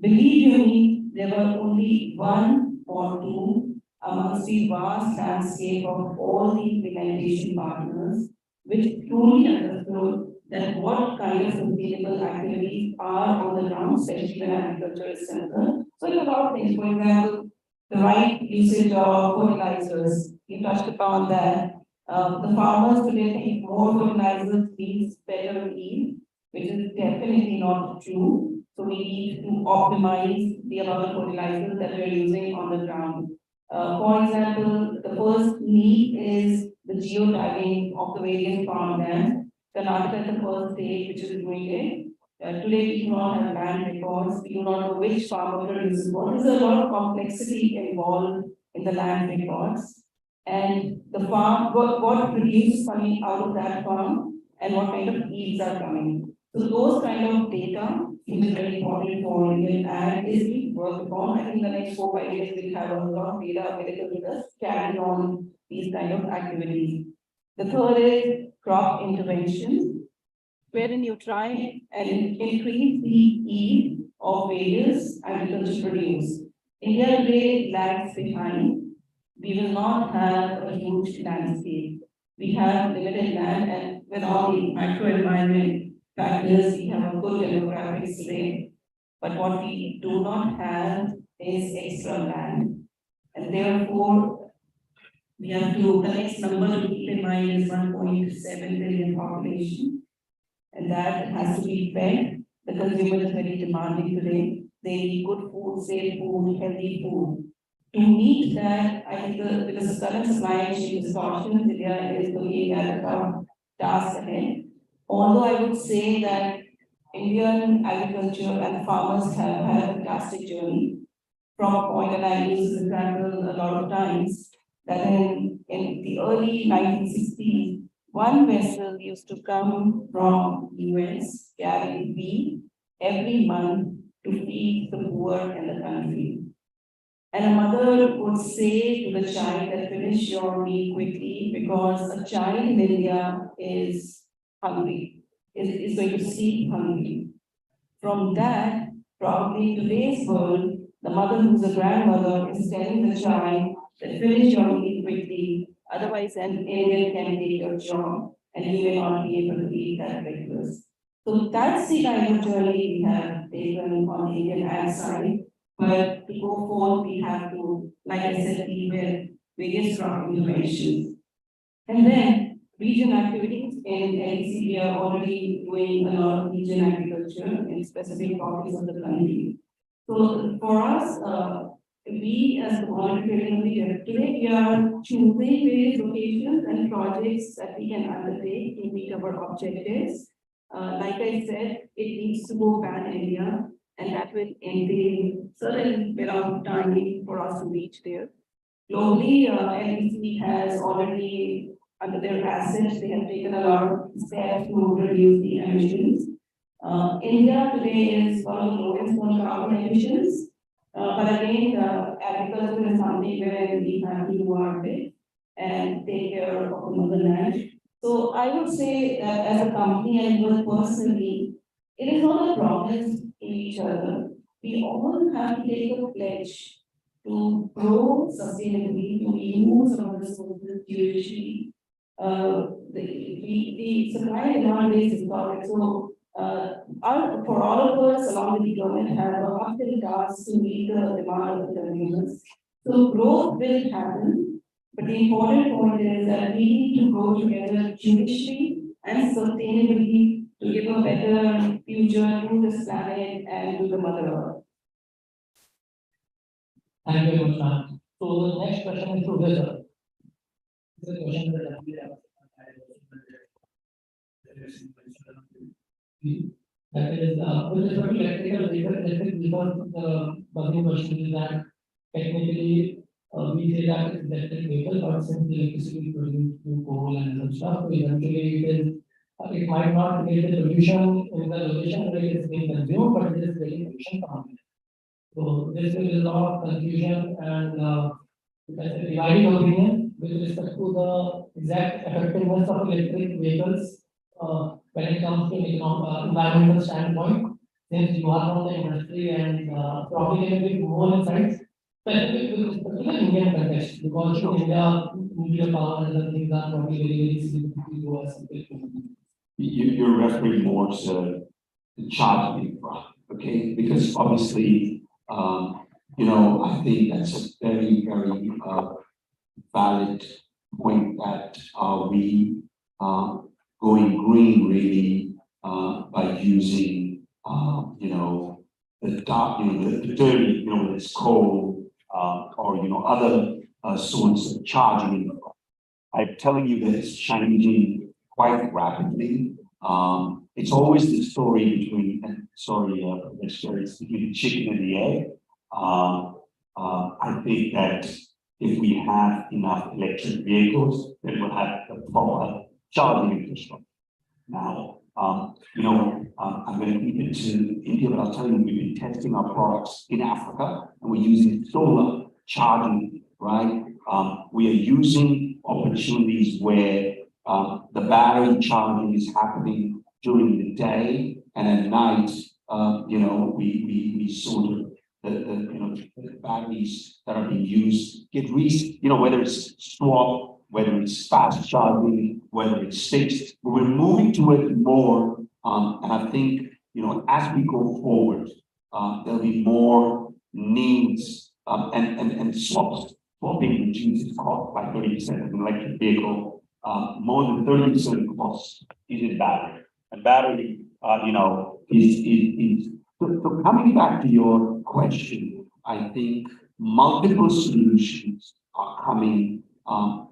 Believe you me, there were only one or two amongst the vast landscape of all the implementation partners, which truly understood that what kind of sustainable activities are on the ground, especially when agriculture is concerned. So there are a lot of things, for example, the right usage of fertilizers. You touched upon that. The farmers today think more fertilizers means better yield, which is definitely not true. So we need to optimize the amount of fertilizers that we're using on the ground. For example, the first need is the geotagging of the various farmland. Karnataka is the first state which is doing it. Today we do not have land records, we do not know which farmer produces what. There's a lot of complexity involved in the land records. And the farm, what produces coming out of that farm and what kind of yields are coming. So those kind of data, which is very important for Indian ag, is being worked upon. I think the next 4-5 years we'll have a lot of data available with us, carry on these kind of activities. The third is crop interventions, wherein you try and increase the yield of various agricultural produce. India today lags behind. We will not have a huge landscape. We have limited land, and with all the microenvironment factors, we have a good demographics today. But what we do not have is extra land. And therefore, we have to, the next number to keep in mind is 1.7 billion population. And that has to be fed. The consumer is very demanding today. They need good food, safe food, healthy food. To meet that, I think because the current supply chain distortion, India is looking at a task ahead. Although I would say that Indian agriculture and farmers have had a fantastic journey from a point, and I use this example a lot of times, that in the early 1960s, one vessel used to come from US carrying wheat every month to feed the poor in the country. And a mother would say to the child that finish your meal quickly because a child in India is hungry, is going to sleep hungry. From that, probably in today's world, the mother who's a grandmother is telling the child that finish your meal quickly, otherwise an Indian can take your job and you may not be able to eat that breakfast. So that's the kind of journey we have taken on the Indian ag side. But to go forward, we have to, like I said, deal with various crop interventions. And then region activities in LEC, we are already doing a lot of region agriculture in specific pockets of the country. So for us, we as the monitoring leader, today we are choosing various locations and projects that we can undertake to meet our objectives. Like I said, it needs to go pan-India. And that will entail certain amount of time for us to reach there. Globally, NEC has already, under their assets, they have taken a lot of steps to reduce the emissions. India today is one of the lowest on carbon emissions. But again, agriculture is something where we have to do our bit and take care of the motherland. So I would say that as a company and even personally, it is not a promise to each other. We all have to take a pledge to grow sustainably, to use some of the resources judiciously. The supply and demand is important. So for all of us, along with the government, have a uphill task to meet the demand of the consumers. So growth will happen, but the important point is that we need to grow together judiciously and sustainably to give a better future to this planet and to the mother earth. Thank you very much, ma'am. So the next question is to Vijay. This is a question that I really have. That is, with respect to electric vehicles, the burning question is that technically, we say that it's electric vehicle, but since the electricity is produced through coal and other stuff, so eventually it is, it might not create the pollution in the location where it is being consumed, but it is creating pollution from it. So this is a lot of confusion and, that's a divided opinion with respect to the exact effectiveness of electric vehicles, when it comes to environmental standpoint. Since you are from the industry and, probably can give more insights, specifically with respect to the Indian context, because in India, nuclear power and other things are probably very significantly lower as compared to. You're referring more to the charging infra, okay? Because obviously, I think that's a very, very valid point that we going green really by using the dark, the dirty, whether it's coal or other sources of charging infra. I'm telling you that it's changing quite rapidly. It's always the story between, it's between the chicken and the egg. I think that if we have enough electric vehicles, then we'll have a proper charging infrastructure. Now, I'm going to keep it to India, but I'll tell you, we've been testing our products in Africa, and we're using solar charging, right? We are using opportunities where the battery charging is happening during the day, and at night, we sort of the batteries that are being used get whether it's swap, whether it's fast charging, whether it's fixed. But we're moving to it more, and I think as we go forward, there'll be more needs and swapping reduces cost by 30% of an electric vehicle. More than 30% of cost is in battery, and battery, is so coming back to your question, I think multiple solutions are coming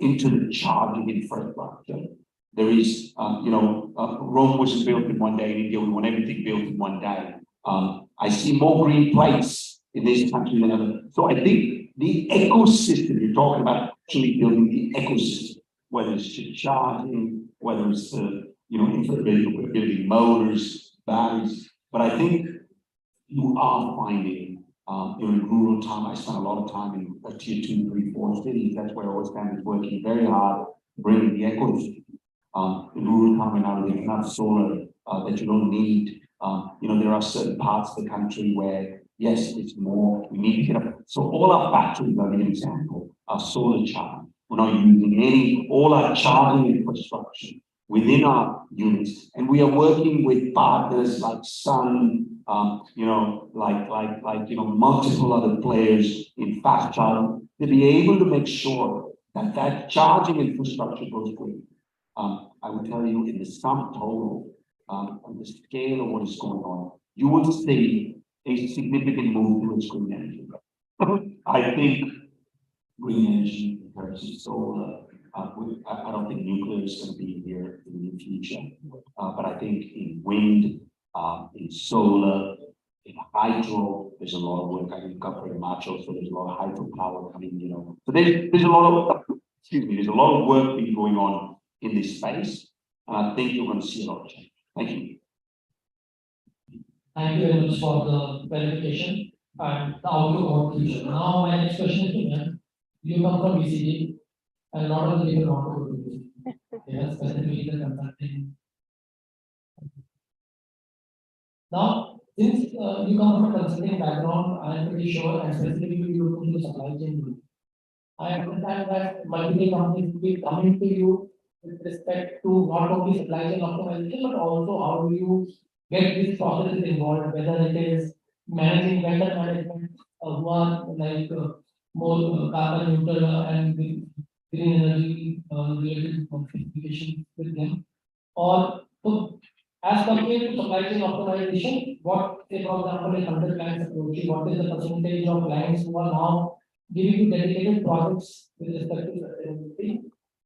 into the charging infrastructure. There is, Rome wasn't built in one day. In India, we want everything built in one day. I see more green plates in this country than ever. So I think the ecosystem, you're talking about actually building the ecosystem, whether it's charging, whether it's we're building motors, batteries. But I think you are finding in rural town. I spent a lot of time in tier 2, 3, 4 cities. That's where Oilspan is working very hard, bringing the ecosystem. In rural town, now there's enough solar that you don't need. There are certain parts of the country where yes, it's more. We need to get up. So all our factories, are an example, are solar charged. We're not using all our charging infrastructure within our units, and we are working with partners like Sun, multiple other players in fast charging to be able to make sure that that charging infrastructure goes green. I would tell you, in the sum total, on the scale of what is going on, you will see a significant move towards green energy. I think green energy in terms of solar. I don't think nuclear is going to be here in the future, but I think in wind, in solar, in hydro, there's a lot of work. I think Governor Macho, so there's a lot of hydropower coming. So there's a lot of there's a lot of work being going on in this space, and I think you're going to see a lot of change. Thank you. Thank you very much for the clarification and the outlook on future. Now, my next question is to you. You come from BCG. And a lot of the people want to go to this. Yes, specifically the consulting. Now, since you come from a consulting background, I am pretty sure, and specifically you look into the supply chain group. I understand that multiple companies will be coming to you with respect to not only supply chain optimization, but also how do you get these processes involved, whether it is managing vendor management, who are like more carbon neutral and green energy related communication with them, or so as compared to supply chain optimization, what say for example is 100 clients approaching, what is the percentage of clients who are now giving you dedicated projects with respect to sustainability.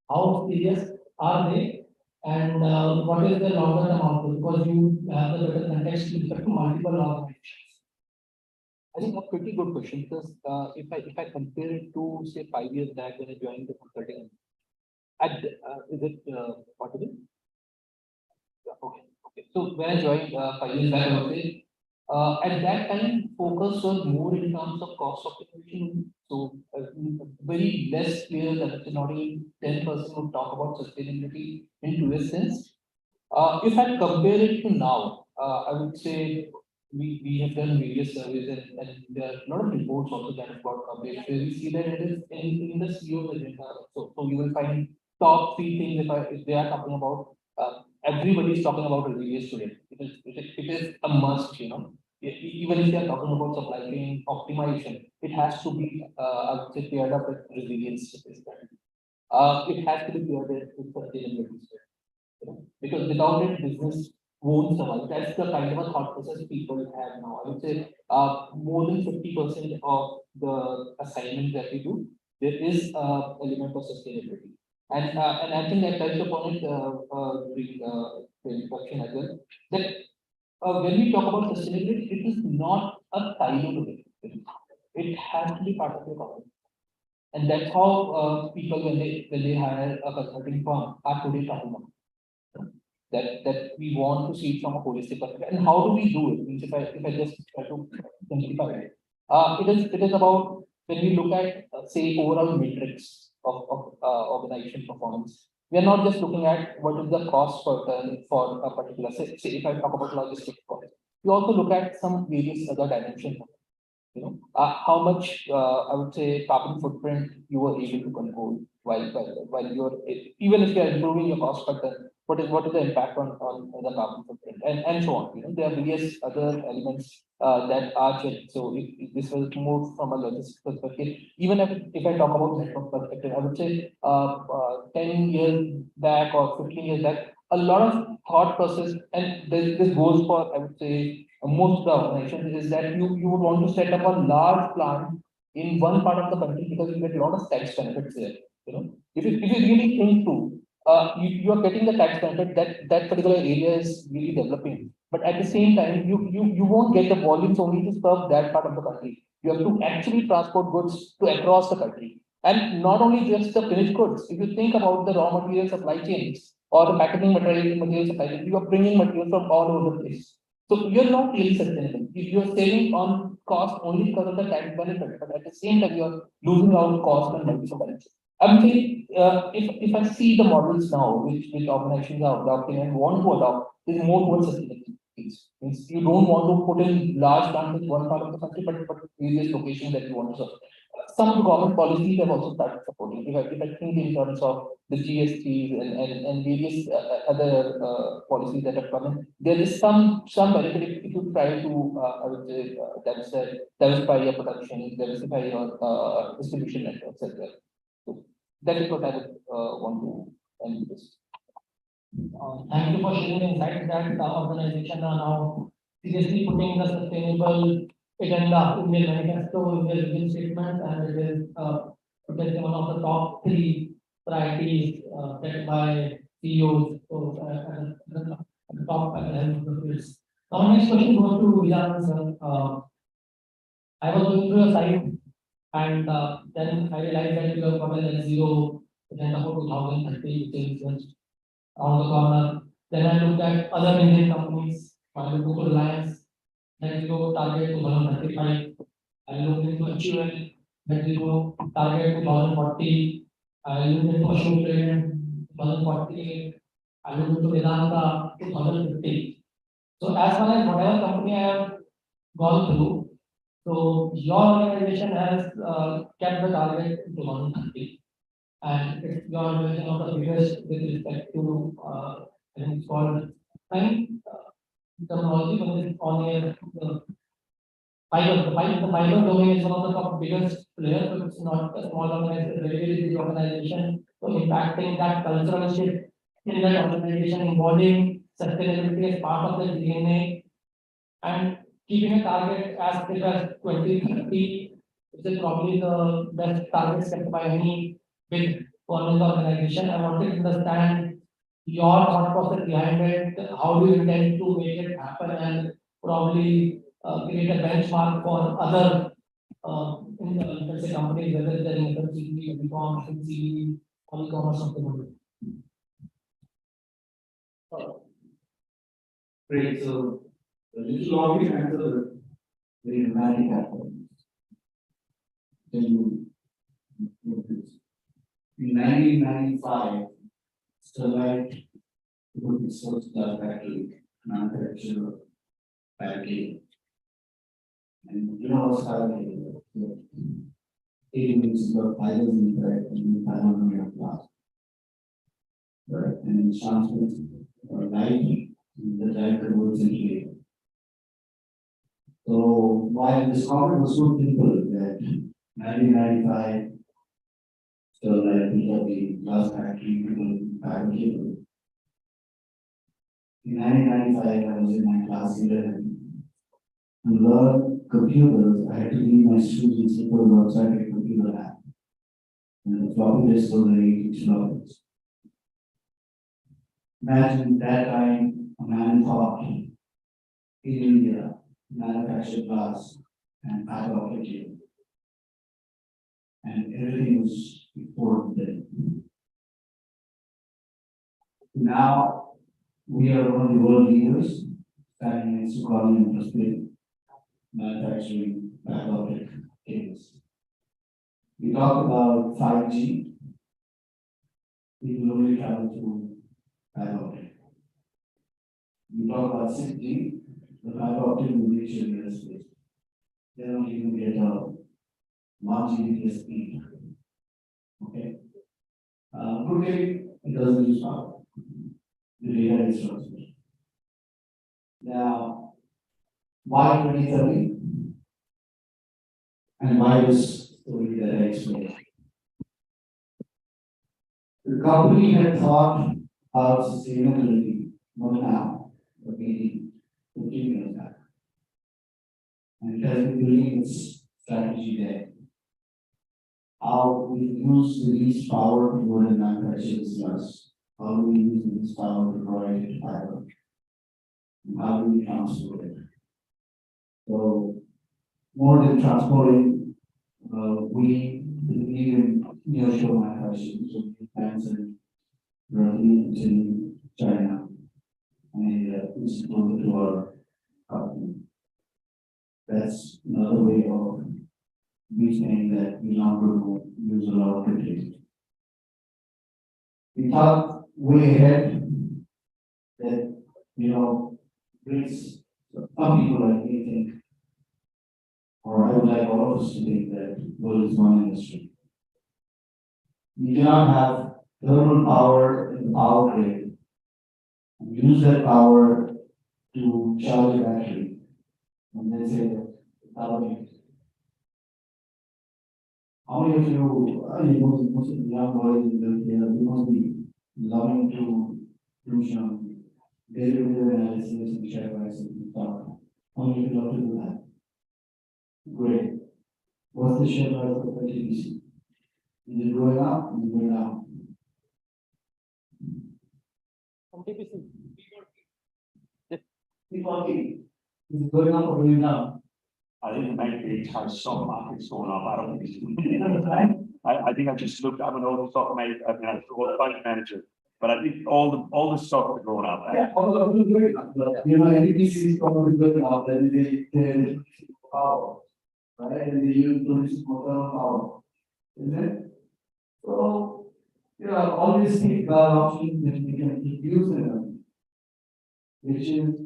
How serious are they? And what is the longer term outlook? Because you have the better context with respect to multiple organizations. I think a pretty good question because if I compare it to say 5 years back when I joined the consulting, is it what is it? Yeah, okay. So when I joined 5 years back, I would say at that time focus was more in terms of cost optimization. So very less clear that not even 10% would talk about sustainability in today's sense. If I compare it to now, I would say we have done various surveys and there are a lot of reports also that have got published where we see that it is in the CEO's agenda. So you will find top three things if they are talking about, everybody is talking about resilience today. It is a must, you know. Even if they are talking about supply chain optimization, it has to be, I would say, paired up with resilience. It has to be paired with sustainability. Because without it, business won't survive. That's the kind of a thought process people have now. I would say more than 50% of the assignments that we do, there is element of sustainability. And I think I touched upon it during the introduction as well. That when we talk about sustainability, it is not a silo to it. It has to be part of your company. And that's how people when they hire a consulting firm are today talking about. That we want to see it from a holistic perspective. And how do we do it? Means if I just try to simplify it, it is about when we look at say overall metrics of organization performance. We are not just looking at what is the cost per ton for a particular say if I talk about logistics cost. We also look at some various other dimensions. You know, how much I would say carbon footprint you were able to control while you're even if you are improving your cost per ton, what is the impact on the carbon footprint and so on. You know, there are various other elements that are checked. So if this was more from a logistics perspective, even if I talk about network perspective, I would say 10 years back or 15 years back, a lot of thought process, and this goes for I would say most of the organizations is that you would want to set up a large plant in one part of the country because you get a lot of tax benefits there. You know, if you really think through, you are getting the tax benefit that particular area is really developing. But at the same time, you won't get the volumes only to serve that part of the country. You have to actually transport goods to across the country. And not only just the finished goods, if you think about the raw material supply chains or the packaging material supply chain, you are bringing material from all over the place. So you're not really sustainable. If you're saving on cost only because of the tax benefit, but at the same time you're losing out cost and multiple benefits. I'm saying if I see the models now which organizations are adopting and want to adopt is more towards sustainability. Means you don't want to put in large plants in one part of the country, but various locations that you want to serve. Some government policies have also started supporting. If I think in terms of the GSTs and various other policies that have come in, there is some benefit if you try to I would say diversify your production, diversify your distribution networks as well. So that is what I would want to end this. Thank you for sharing the insight that the organization are now seriously putting the sustainable agenda in their manifesto, in their vision statement, and it is one of the top three priorities set by CEOs. So at the top at the head of the list. Our next question goes to Vijayan sir. I was going through a site and then I realized that you have got a net zero agenda for 2030, which is just around the corner. Then I looked at other Indian companies, I looked to Reliance, net zero target 2035. I looked into HUL, net zero target 2040. I looked into Ashok Leyland 2048. I looked into Vedanta 2050. So as far as whatever company I have gone through, so your organization has kept the target to 2030. And it's your organization of the biggest with respect to I think it's called time terminology, but it's on the fiber domain is one of the top biggest players, but it's not a small organization, very big organization. So impacting that cultural shift in that organization, involving sustainability as part of the DNA and keeping a target as big as 2030 Which is probably the best target set by any big foreign organization. I wanted to understand your thought process behind it, how do you intend to make it happen and probably create a benchmark for other in the, let's say, companies, whether they're in FMCG, e-com, FMCG, or e-commerce, something like that. Great, so the little long answer very dramatic happened. Then you notice. In 1995, Sterlite would be sourced the factory, manufacturer, packaging. And you know what's happening? 80 minutes ago, fibers in the final number of glass. Right, and it's transmitted or lighting, the drive converts into air. So while this comment was so simple that 1995, so that we have the glass factory to packaging. In 1995, I was in my class 11. To learn computers, I had to leave my students to go outside a computer lab. And the floppy disk was 8 floppy. Imagine that time a man thought in India, manufactured glass and fiber optic cable. And everything was before then. Now we are one of the world leaders, standing next to Colin and Prosperity, manufacturing fiber optic cables. We talk about 5G. We will only travel through fiber optic. We talk about 6G. The fiber optic will reach your near space. They don't even get a 1 Gbps speed. Okay. Quickly, it doesn't use power. The data is transmitted. Now, why 2030? And why this story that I explained? The company had thought about sustainability not now, but maybe 15 years back. And it has been building its strategy there. How we use the least power to go and manufacture this glass. How do we use the least power to provide it fiber? And how do we transport it? So, more than transporting, we believe in nearshore manufacturing. So, we plants in Brazil, in China, and it's closer to our company. That's another way of we saying that we're not going to use a lot of fertilizer. We thought way ahead that, brings some people like me think, or I would like all of us to think that world is one industry. You cannot have thermal power in the power grid and use that power to charge a battery and then say that the power is. How many of you, most of the young boys in the you must be loving to do some derivative analysis and share prices and stuff. How many of you love to do that? Great. What's the share price of the TBC? Is it going up? Is it going down? From TPC. P40. Is it going up or going down? I think maybe the entire stock market's going up. I don't think I think I just looked, I'm an old stock mate, I mean, I'm a fund manager, but I think all the stocks are going up. Yeah, all of them going up. NTPC is probably going up, then they power, right? And they use those motor power, isn't it? So, always think about options that we can use them, which is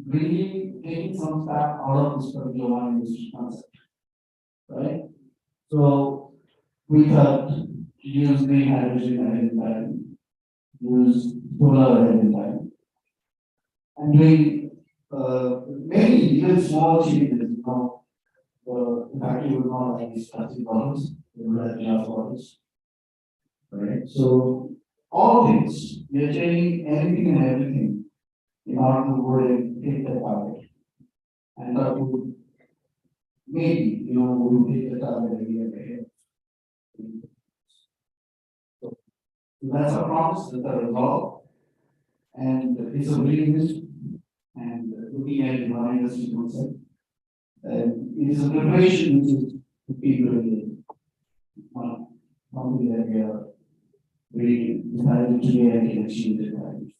really taking some stuff out of this particular one industry concept, right? So we thought use green hydrogen ahead in time, use solar ahead in time, and doing many even small changes. The factory would not have these plastic bottles; they would have glass bottles, right? So all things we are changing anything and everything in order to go and take that target. And that would maybe you know, we take the target idea ahead. So that's a promise, that's a resolve. And it's a willingness and looking at the industry concept. It is a preparation which is to people in something that we are really decided today and can achieve the target.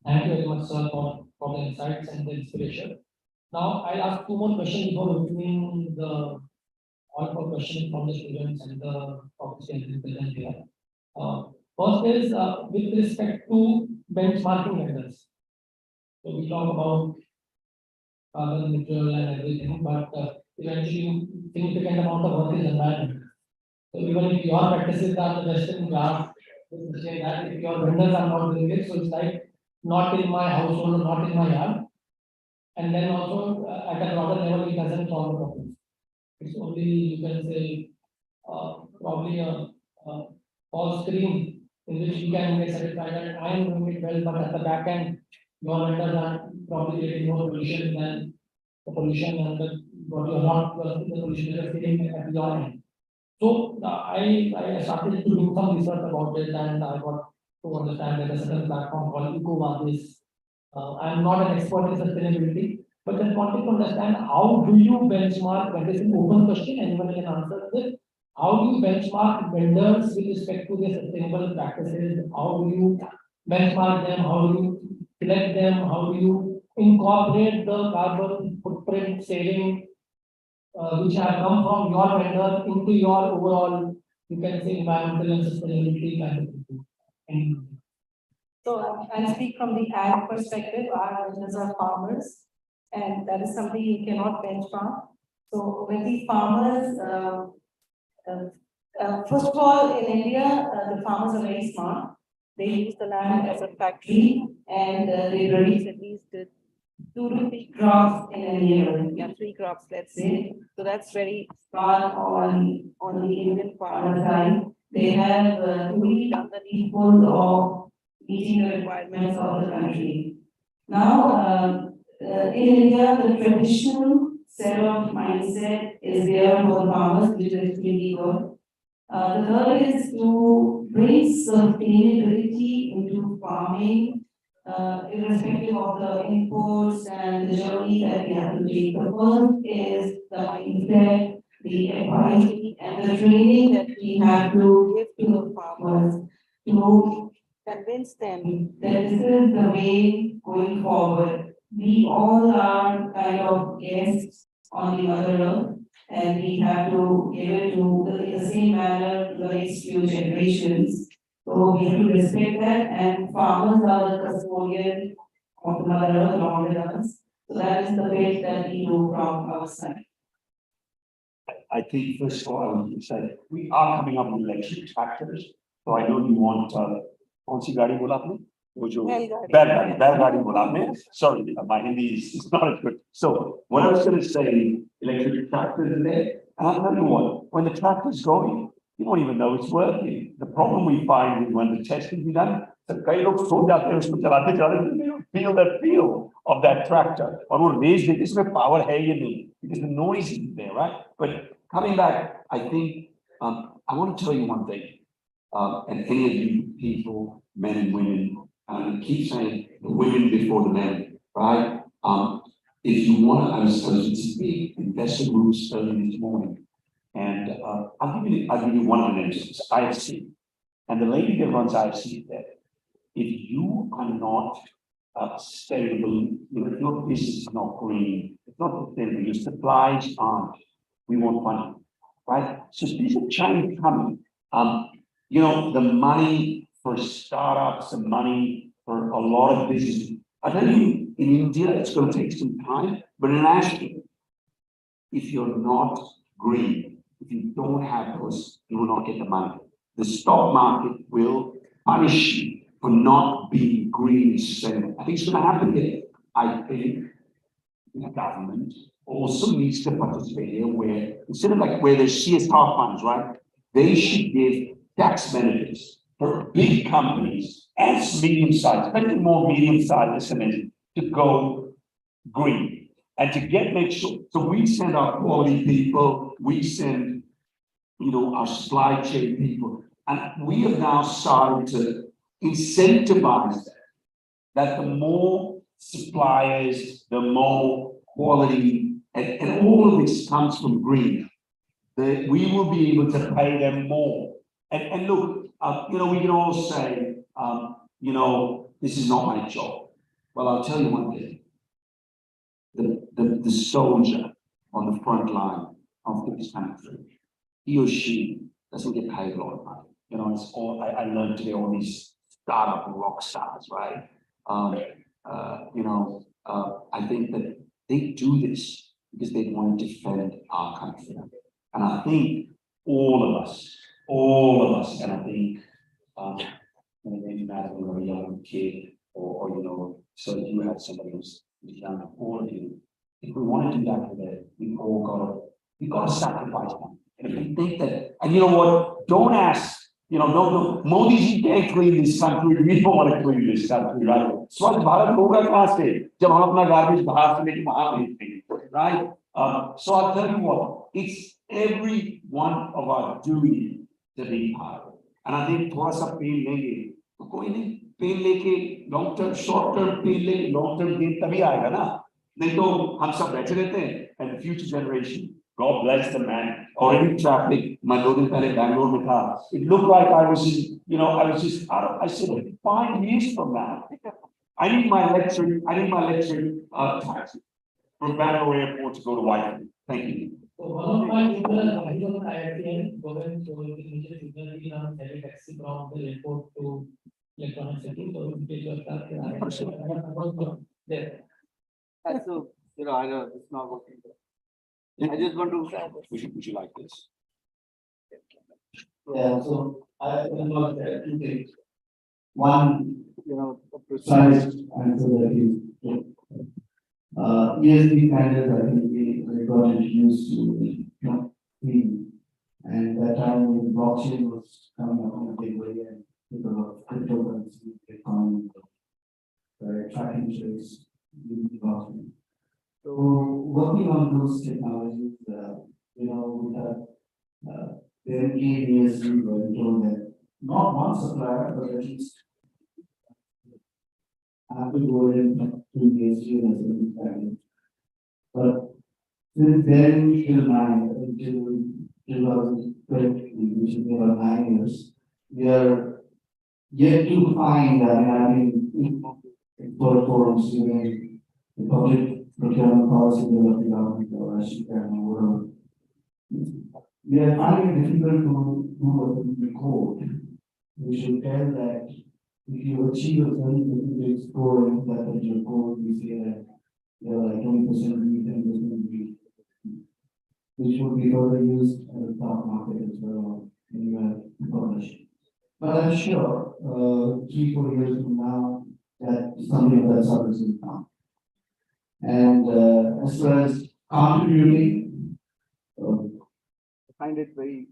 Thank you very much, sir, for the insights and the inspiration. Now, I'll ask two more questions before opening the all for questions from the students and the officers present here. First is with respect to benchmarking vendors. So we talk about carbon neutral and everything, but eventually significant amount of work is environment. So even if your practices are the best in class, let's say that if your vendors are not doing it, so it's like not in my household, not in my yard. And then also at a broader level, it doesn't solve the problem. It's only, you can say, probably a false screen in which you can get satisfied and I am doing it well, but at the back end, your vendors are probably getting more pollution than the pollution and the what you're not, the pollution is getting at your end. So I started to do some research about it and I got to understand that a certain platform called EcoVadis. I'm not an expert in sustainability, but just wanted to understand how do you benchmark, when this is an open question, anyone can answer this. How do you benchmark vendors with respect to their sustainable practices? How do you benchmark them? How do you select them? How do you incorporate the carbon footprint saving which have come from your vendor into your overall, you can say, environmental and sustainability kind of thing? And So I'll speak from the ag perspective. Our vendors are farmers, and that is something you cannot benchmark. So when the farmers, first of all, in India, the farmers are very smart. They use the land as a factory, and they produce at least 2 to 3 crops in a year. Yeah, 3 crops, let's say. So that's very smart on the Indian farmer side. They have truly done the needful of meeting the requirements of the country. Now, in India, the traditional set of mindset is there for the farmers, which is really good. The third is to bring sustainability into farming, irrespective of the inputs and the journey that we have to take. The first is the mindset, the advisory, and the training that we have to give to the farmers to convince them that this is the way going forward. We all are kind of guests on the Mother Earth, and we have to give it to in the same manner to the next few generations. So we have to respect that, and farmers are the custodian of the Mother Earth along with us. So that is the bit that we do from our side. I think first of all, I would say we are coming up with electric tractors. So I know you want, कौन सी गाड़ी बोला आपने? वो जो बैलगाड़ी बोला आपने. Sorry, my Hindi is not as good. So what I was going to say, electric tractors in there. And I'll tell you what, when the tractor's going, you don't even know it's working. The problem we find is when the testing is done, the कई लोग सो जाते हैं उसको चलाते चलाते, they don't feel that feel of that tractor. और वो race देते इसमें power है ये नहीं, because the noise is there, right? But coming back, I think I want to tell you one thing. And any of you people, men and women, keep saying the women before the men, right? If you want to, I was to big investor groups early this morning, and I'll give you one of the names, IFC, and the lady that runs IFC said, if you are not sustainable, if your business is not green, it's not sustainable, your supplies aren't, we won't fund you, right? So there's a change coming. You know, the money for startups, the money for a lot of business. I tell you, in India, it's going to take some time, but internationally, if you're not green, if you don't have those, you will not get the money. The stock market will punish you for not being green and sustainable. I think it's going to happen there. I think the government also needs to participate here where, instead of like where there's CSR funds, right? They should give tax benefits for big companies and medium-sized, especially more medium-sized SMEs to go green. And to make sure, so we send our quality people, we send, our supply chain people. And we have now started to incentivize that the more suppliers, the more quality, and all of this comes from green, that we will be able to pay them more. And look, we can all say, this is not my job. Well, I'll tell you one thing. The soldier on the front line of this country, he or she doesn't get paid a lot of money. It's all, I learned today, all these startup rock stars, right? I think that they do this because they want to defend our country. And I think all of us, and I think, maybe Madam or a young kid, or so you have somebody who's young, all of you, if we want to do that today, we gotta sacrifice them. And if we think that, and you know what, don't ask, no, Modi ji can't clean this country, we don't want to clean this country, right? Swachh Bharat hoga kahan se, jab hum apna garbage bahar se leke wahan bhejte hain, right? So I'll tell you what, it's every one of our duty to be part of it. And I think thoda sa pain lenge, to koi nahi, pain leke, long term, short term pain leke, long term gain tabhi aayega na. Nahi to hum sab baithe rehte hain, and the future generation, God bless the man, already traffic, my northern Bangalore mein tha. It looked like I was just I said, 5 years from now, I need my electric taxi from Bangalore airport to go to Whitefield. Thank you. So one of my people, I don't IITN, government, so you can just signal on taxi from the airport to electronic city, so you take your stuff. There. So, I know it's not working. I just want to. Would you like this? Yeah, so I want two things. One, a precise answer that is. ESG standards, I think we got introduced to, and that time when blockchain was coming up in a big way and because of cryptocurrency, Bitcoin, tracking trace, using blockchain. So working on those technologies, with the MKBSG were told that not one supplier, but at least Apple go in to ESG as a package. But since then till now, until 2020, which is about 9 years, we are yet to find, for forums, the public procurement policy of the government or whatever. We are finding it difficult to do a code. We should tell that if you achieve a certain percentage score in that particular code, we say that you are like 20% read, 10% read, which would be further used at the stock market as well when you have published. But I'm sure 3-4 years from now that something of that sort is in town. And as far as contributing, I find it very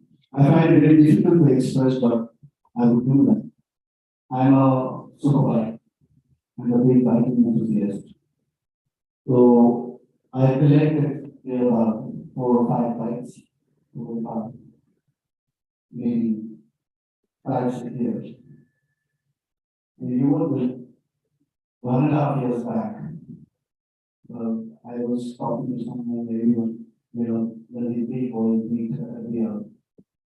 difficult to express, but I would do that. I'm a super bike. I'm a big biking enthusiast. So I collected about 4 or 5 bikes over about maybe 5-6 years. And you were with 1.5 years back. I was talking to someone, when these people meet every year,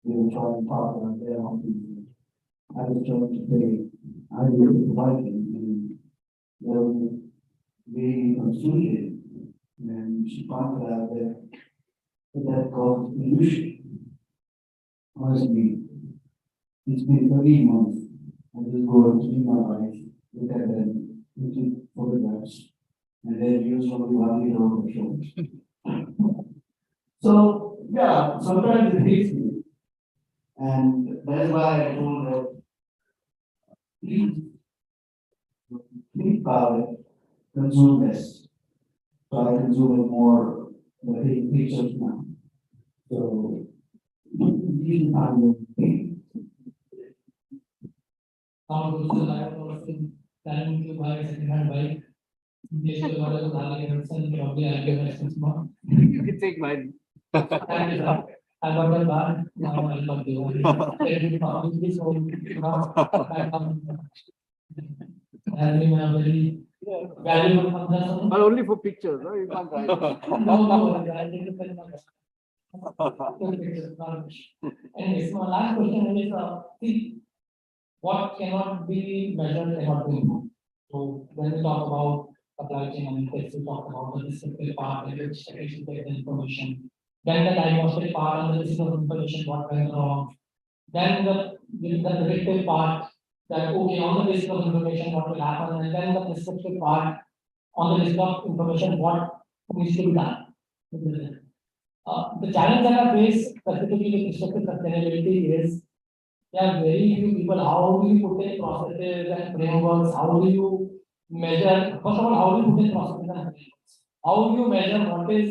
they were trying to talk about their hobbies. I was trying to say, I look at biking and we associated, and she pointed out that causes pollution. Honestly, it's been 13 months. I just go and see my bike, look at them, take photographs, and then use from the 1 year old show. So, yeah, sometimes it hits me. And that's why I told her, please think about it, consume less. So I consume it more, taking pictures now. So, these are the things. How to I was planning to buy a second-hand bike. Probably I'll give my sense more. You can take mine. Thank you, sir. I got a bar, now I got the one. Having a very valuable function. But only for pictures, no? You can't write. No, I didn't tell my. Anyways, my last question is, see, what cannot be measured cannot be improved. So when we talk about supply chain analytics, we talk about the descriptive part, in which I should get the information. Then the diagnostic part, and the list of information, what went wrong. Then the predictive part, that okay, on the list of information, what will happen, and then the prescriptive part, on the list of information, what needs to be done. The challenge that I face specifically with respect to sustainability is there are very few people. How do you put in processes and frameworks? How do you measure? First of all, how do you put in processes and frameworks? How do you measure what is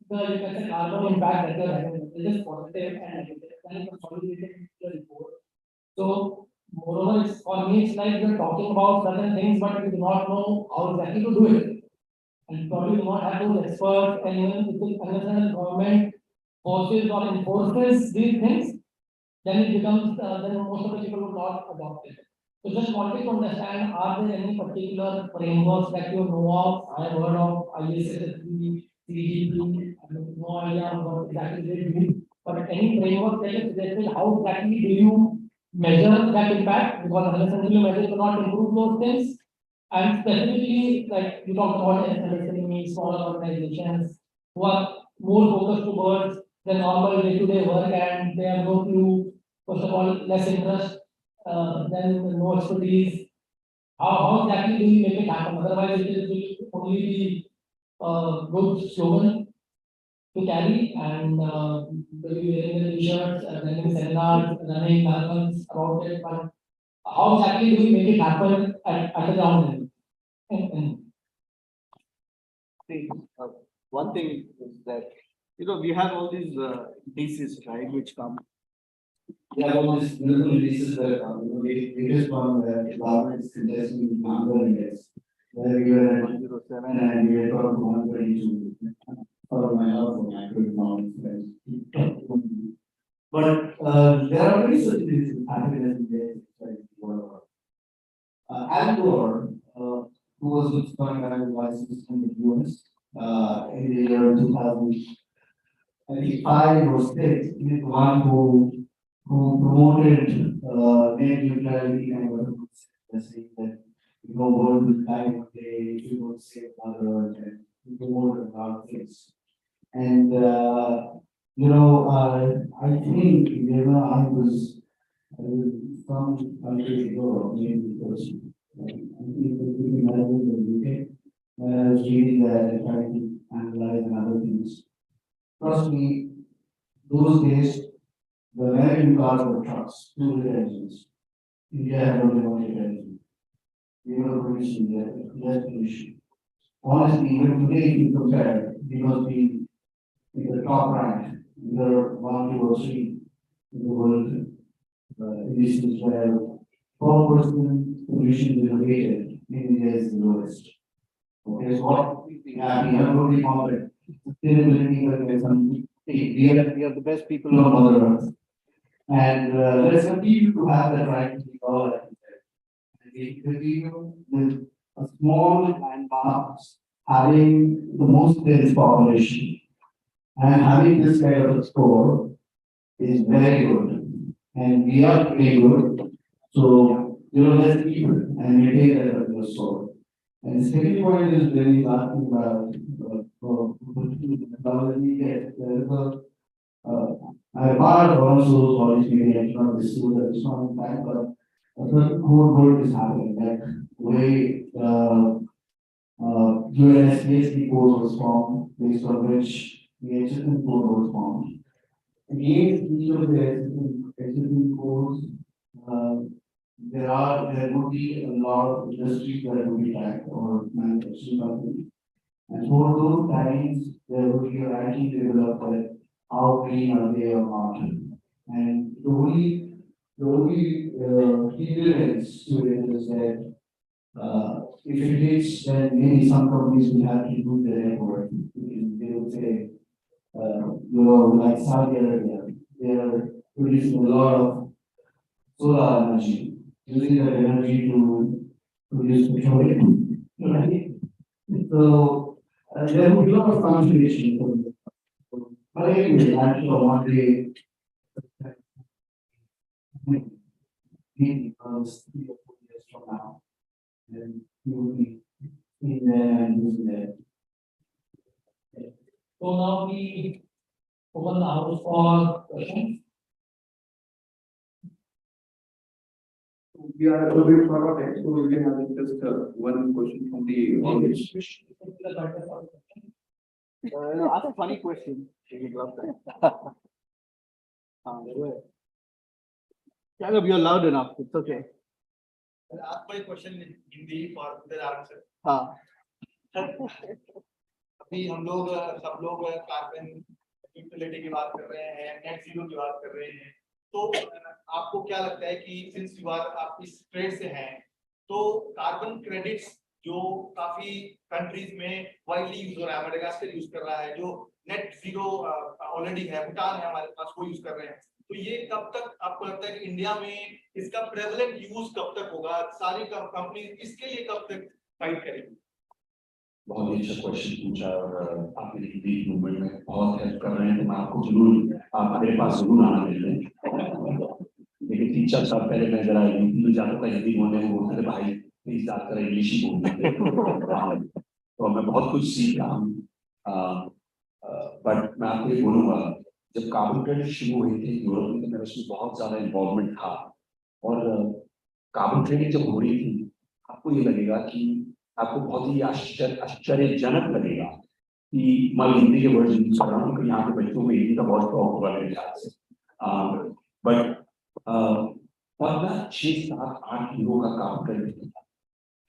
the, you can say, carbon impact that you're having? It is positive and negative, and consolidated into the report. So, moreover, for me, it's like you're talking about certain things, but you do not know how exactly to do it. And probably do not have those experts, and even if the government forces or enforces these things, then it becomes, then most of the people would not adopt it. So just wanted to understand, are there any particular frameworks that you know of? I have heard of ISSB, CGP, I have no idea what exactly they do. But any framework that is suggested, how exactly do you measure that impact? Because unless until you measure, you cannot improve those things. And specifically, like you talked about SME, smaller organizations who are more focused towards the normal day-to-day work, and they have no clue, first of all, less interest, then no expertise. How exactly do you make it happen? Otherwise, it will only be a good slogan to carry, and we'll be wearing the t-shirts, running seminars, running marathons about it. But how exactly do we make it happen at the ground level? See, one thing is that, we have all these diseases, right, which come. We have all these beautiful releases that, the latest one where the government is suggesting hunger index. Where we were at 107 and we were talking to 122. For my house, for my economics. But, there are many such things happiness index, like, Al Gore, who was with Congress license in the US, in the year 2005 or 6, he is the one who promoted, net neutrality and saying that, world will die one day, we will save Mother Earth, and we promoted a lot of things. And, I think, I was from countries ago, maybe because I think we imagine the UK, when I was reading that and trying to analyze and other things. Trust me, those days, the American cars were trucks, 2 liter engines. India had only 1 liter engine. We were producing less pollution. Honestly, even today, if you compare, we must be in the top rank, either 1, 2, or 3 in the world. Emissions where 4% pollution generated in India is the lowest. Okay, so what we have, we have already found it. Sustainability, but there's some, we are the best people on Mother Earth. And let's continue to have that right to be all that. And we continue with a small landmarks having the most dense population and having this kind of a score is very good. And we are pretty good. So, let's keep it and maintain that as a score. And the second point is when he's asking about technology, yes, there is a part of also policy, maybe I cannot disclose at this point in time, but a certain code work is happening, like the way UNSCSD code was formed, based on which the HSM code was formed. Against each of the HSM codes, there would be a lot of industries that would be tagged or manufacturing companies. And for those taggings, there would be a ranking developed that how green are they or not. And the only hindrance to it is that if it hits, then maybe some companies will have to do their effort. They will say, like Saudi Arabia, they are producing a lot of solar energy, using that energy to produce petroleum. Right? So, there will be a lot of contribution. But anyway, I'm sure one day, maybe because 3 or 4 years from now, then you will be in there and using that. So now we open the house for questions. We are a little bit short of time, so we can have just one question from the audience. Ask a funny question. We would love that. Shagab, you're loud enough. It's okay. I'll ask my question in Hindi for the answer. हाँ. अभी हम लोग सब लोग carbon neutrality की बात कर रहे हैं, नेट जीरो की बात कर रहे हैं, तो आपको क्या लगता है कि सिंस यू आर आप इस ट्रेड से हैं, तो कार्बन क्रेडिट्स जो काफी कंट्रीज में वाइडली यूज हो रहा है, मेडागास्कर यूज कर रहा है, जो नेट जीरो ऑलरेडी है, भूटान है हमारे पास, वो यूज कर रहे हैं, तो ये कब तक आपको लगता है कि इंडिया में इसका प्रेवलेंट यूज कब तक होगा, सारी कंपनी इसके लिए कब तक फाइट करेगी? बहुत ही अच्छा क्वेश्चन पूछा और आप मेरी हिंदी मूवमेंट में बहुत हेल्प कर रहे हैं, तो मैं आपको जरूर आप मेरे पास जरूर आना मिलने। लेकिन 3-4 साल पहले मैं जरा यूपी में जाता था, हिंदी बोलने में बोलते थे भाई प्लीज ज्यादातर इंग्लिश ही बोलते। तो मैं बहुत कुछ सीख रहा हूँ, बट मैं आपको ये बोलूँगा, जब कार्बन क्रेडिट शुरू हुए थे यूरोप में, तो मेरा उसमें बहुत ज्यादा इन्वॉल्वमेंट था, और कार्बन क्रेडिट जब हो रही थी, आपको ये लगेगा कि आपको बहुत ही आश्चर्यजनक लगेगा कि मैं हिंदी के वर्ड यूज कर रहा हूँ, कि यहाँ के बच्चों में हिंदी का बहुत शौक होगा मेरे ख्याल से, बट तब ना 6-7-8 यूरो का काम कर रही था।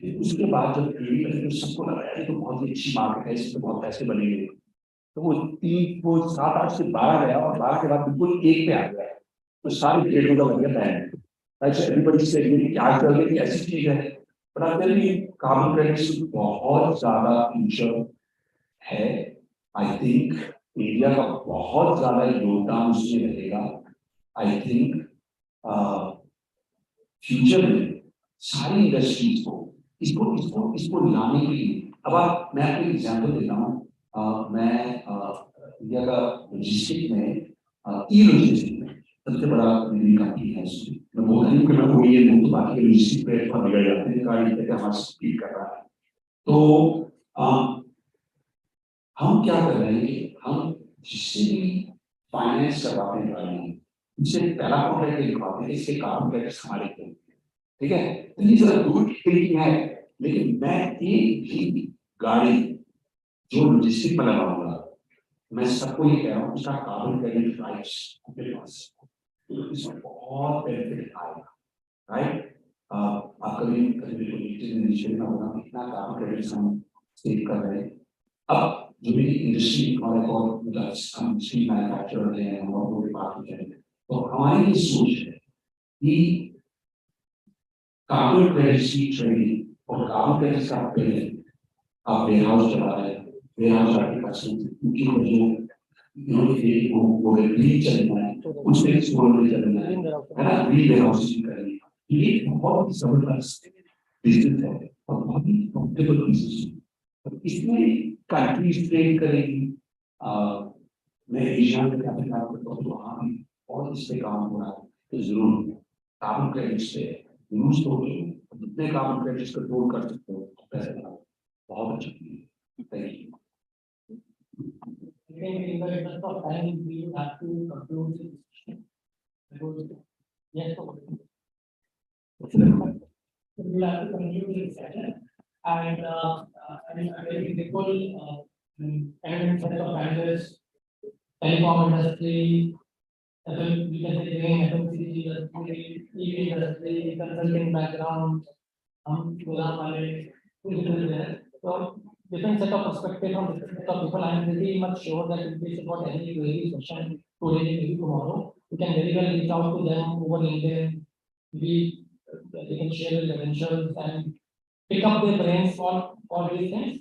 फिर उसके बाद जब ट्रेडिंग लगी तो सबको लगा यार ये तो बहुत ही अच्छी मार्केट है, इसमें बहुत पैसे बनेंगे, तो वो 7-8 से 12 गया, और 12 के बाद बिल्कुल 1 पे आ गया, तो सारी ट्रेड में लग गया बैन। एवरीबॉडी से क्या चल रही है, ऐसी चीज है, कार्बन क्रेडिट बहुत ज्यादा फ्यूचर है। आई थिंक इंडिया का बहुत ज्यादा योगदान उसमें रहेगा। आई थिंक फ्यूचर में सारी इंडस्ट्रीज को इसको लाने के लिए, अब मैं आपको एग्जांपल देता हूँ, मैं इंडिया का लॉजिस्टिक में ई लॉजिस्टिक में सबसे बड़ा मेरी कंपनी है, उसमें मैं बोलता हूँ कि मैं वो ये नहीं, तो बाकी लॉजिस्टिक प्लेटफॉर्म बिगड़ जाते हैं, गाड़ी तक हमारा स्पीड कर रहा है। तो हम क्या कर रहे हैं कि हम जिससे भी फाइनेंस करवाते हैं उनसे पहला कॉन्ट्रैक्ट लिखवाते हैं, इसके कार्बन क्रेडिट्स हमारे थे, ठीक है, तो ये जरा गुड थिंकिंग है। लेकिन मैं एक भी गाड़ी जो लॉजिस्टिक में लगाऊंगा, मैं सबको ये कह रहा हूँ उसका कार्बन क्रेडिट राइट्स मेरे पास, तो इसमें बहुत बेनिफिट आएगा, राइट। आप कभी में होगा कितना कार्बन क्रेडिट्स हम सेव कर रहे हैं। अब जो भी इंडस्ट्री और स्टील मैन्युफैक्चरर हैं और वो डिपार्टमेंट हैं, तो हमारी ये सोच है कि कार्बन क्रेडिट्स की ट्रेडिंग और कार्बन क्रेडिट्स का पेमेंट आप वेयर हाउस चला रहे हैं, वेयर हाउस आपके पास उनकी वो ग्रीन चलना है, उसमें सोलर चलना है ना, ग्रीन वेयर हाउसिंग करनी है, ये बहुत जबरदस्त बिजनेस है और बहुत ही प्रॉफिटेबल बिजनेस है। इसमें कंट्रीज ट्रेड करेगी, मैं एशिया में काफी काम करता हूँ, तो वहाँ भी और इस पे काम हो रहा है, तो जरूर कार्बन क्रेडिट्स पे यूज तो जितने कार्बन क्रेडिट्स कंट्रोल कर सकते हो पैसे लगाओ, बहुत अच्छा है। Thank you. In the interest of time, we have to conclude this discussion. Yes, we have to conclude this session, and I mean, I'm very grateful, and set of panelists, telecom industry, we can say FMCG industry, EV industry, consulting background, so different set of perspective from different set of people. I am pretty much sure that if they support any query question today, maybe tomorrow, you can very well reach out to them over LinkedIn. They can share their credentials and pick up their brains for these things.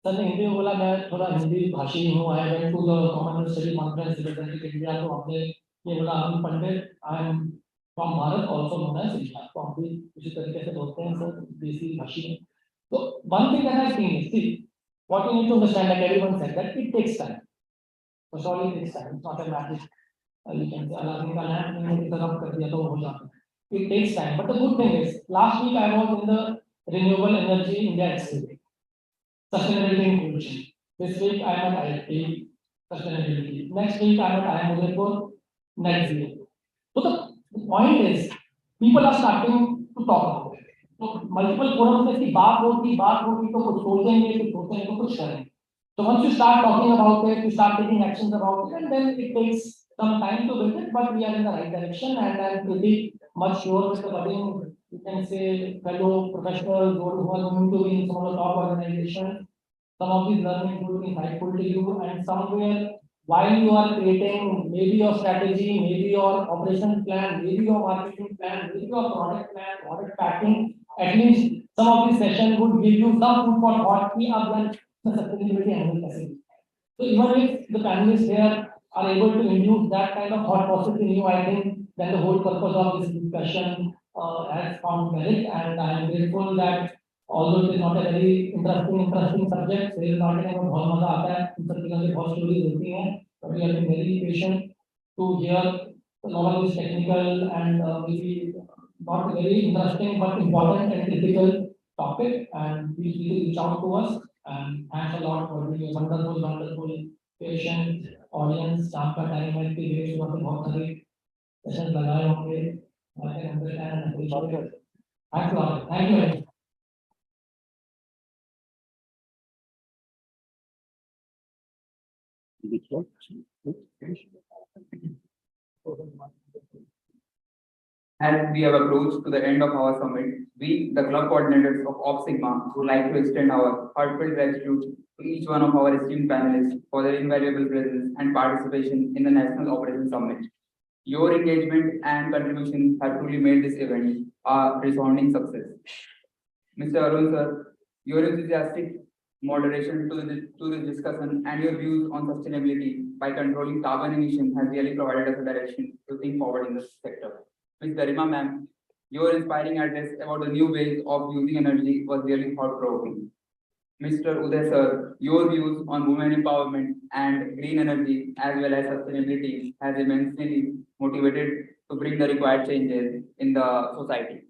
Sir ने हिंदी में बोला, मैं थोड़ा हिंदी भाषी हूँ. I went to the Common Study Conference representing India, तो हमने ये बोला अरुण पंडित, I am from Bharat, also known as India. तो हम भी उसी तरीके से बोलते हैं सर देसी भाषी में. तो one thing that I think is, see, what you need to understand, like everyone said, that it takes time. So surely it takes time. It's not a magic. You can say Allah का नाम मैंने तरफ कर दिया तो हो जाता है. It takes time. But the good thing is, last week I was in the Renewable Energy India Expo, sustainability inclusion. This week I am at IIT sustainability. Next week I am at IIM Udaipur net zero. So the point is, people are starting to talk about it. So multiple forums में इसकी बात होती तो कुछ सोचेंगे तो कुछ करेंगे. So once you start talking about it, you start taking actions about it, and then it takes some time to build it, but we are in the right direction, and I'm pretty much sure, Mr. Badin, you can say fellow professionals who are going to be in some of the top organizations, some of these learnings will be insightful to you, and somewhere while you are creating maybe your strategy, maybe your operations plan, maybe your marketing plan, maybe your product plan, product packing, at least some of these sessions would give you some food for thought कि अब the sustainability angle कैसे. So even if the panelists here are able to induce that kind of thought process in you, I think then the whole purpose of this discussion has found merit, and I am grateful that although it is not a very interesting subject, there is not a बहुत मजा आता है, इन सब चीजों की बहुत stories होती हैं, but we have been very patient to hear a lot of this technical and maybe not very interesting but important and critical topic, and please reach out to us. And thanks a lot for being a wonderful patient audience. आपका time है कि ये सुबह से बहुत सारे sessions लगाए होंगे. I can understand and appreciate it. Thanks a lot. Thank you very much. As we have approached to the end of our summit, we, the club coordinators of Op Sigma, would like to extend our heartfelt gratitude to each one of our esteemed panelists for their invaluable presence and participation in the National Operations Summit. Your engagement and contributions have truly made this event a resounding success. Mr. Arun sir, your enthusiastic moderation to the discussion and your views on sustainability by controlling carbon emissions has really provided us a direction to think forward in this sector. Ms. Garima ma'am, your inspiring address about the new ways of using energy was really thought-provoking. Mr. Uday sir, your views on women empowerment and green energy as well as sustainability has immensely motivated to bring the required changes in the society.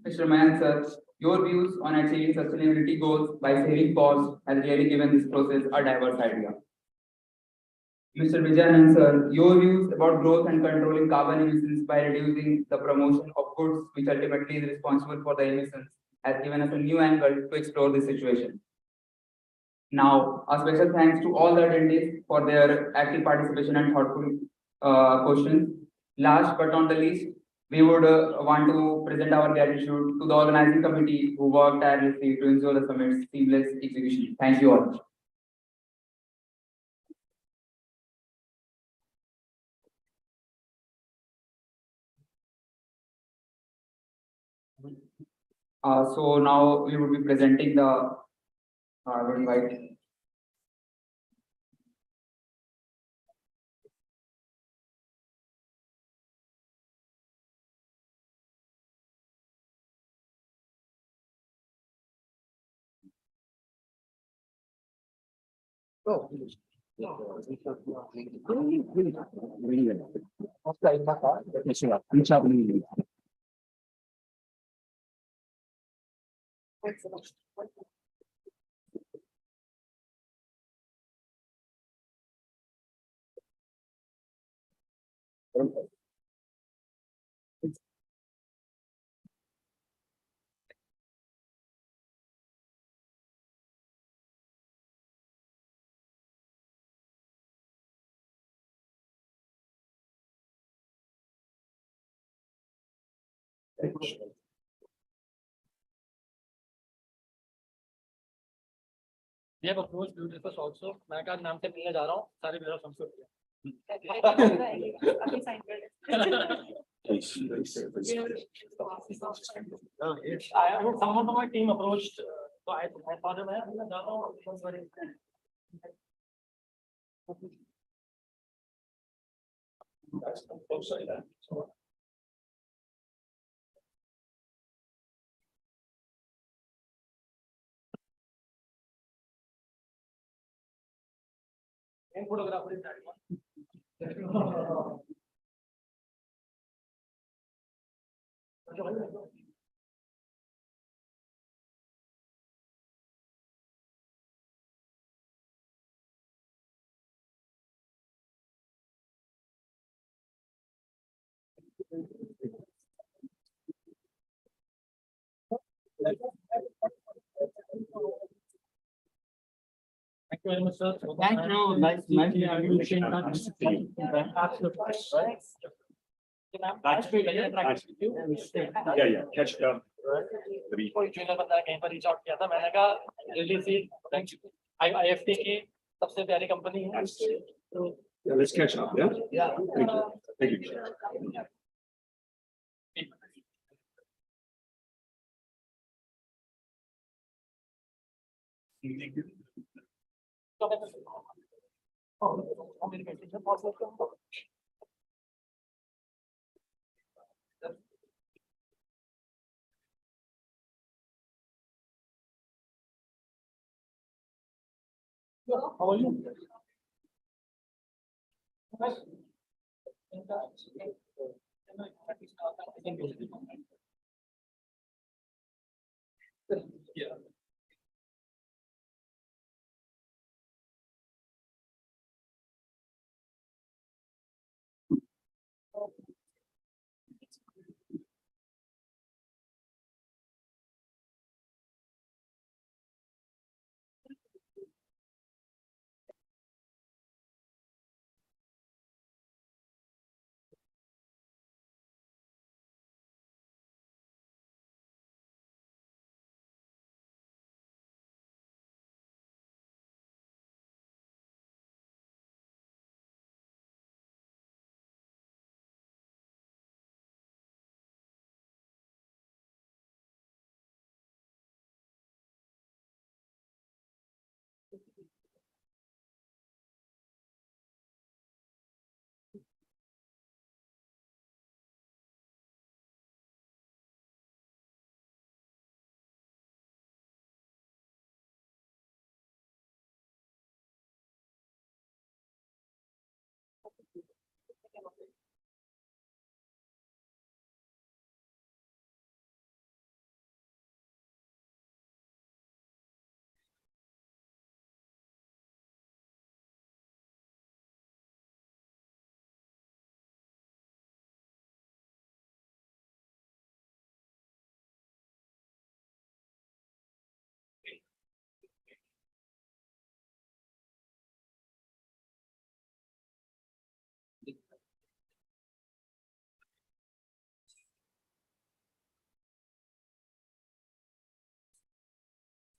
Mr. Mayank sir, your views on achieving sustainability goals by saving costs has really given this process a diverse idea. Mr. Vijayanand sir, your views about growth and controlling carbon emissions by reducing the promotion of goods which ultimately is responsible for the emissions has given us a new angle to explore this situation. Now, a special thanks to all the attendees for their active participation and thoughtful questions. Last but not the least, we would want to present our gratitude to the organizing committee who worked tirelessly to ensure the summit's seamless execution. Thank you all. So now we will be presenting the I would invite We have approached beautiful also. मैं का नाम से मिलने जा रहा हूँ. सारे मेरा Sanskrit Please, please. I mean, someone from my team approached, so I thought of it, and that was very. That's the close side, so. And photographer is that one. Thank you very much, sir. Thank you. Nice to meet you. Absolutely. Nice to interact with you. Yeah, catch it up. कोई junior बंदा कहीं पर reach out किया था, मैंने कहा release IFT की सबसे प्यारी कंपनी है। तो Yeah, let's catch up, yeah? Thank you. How are you? Yeah.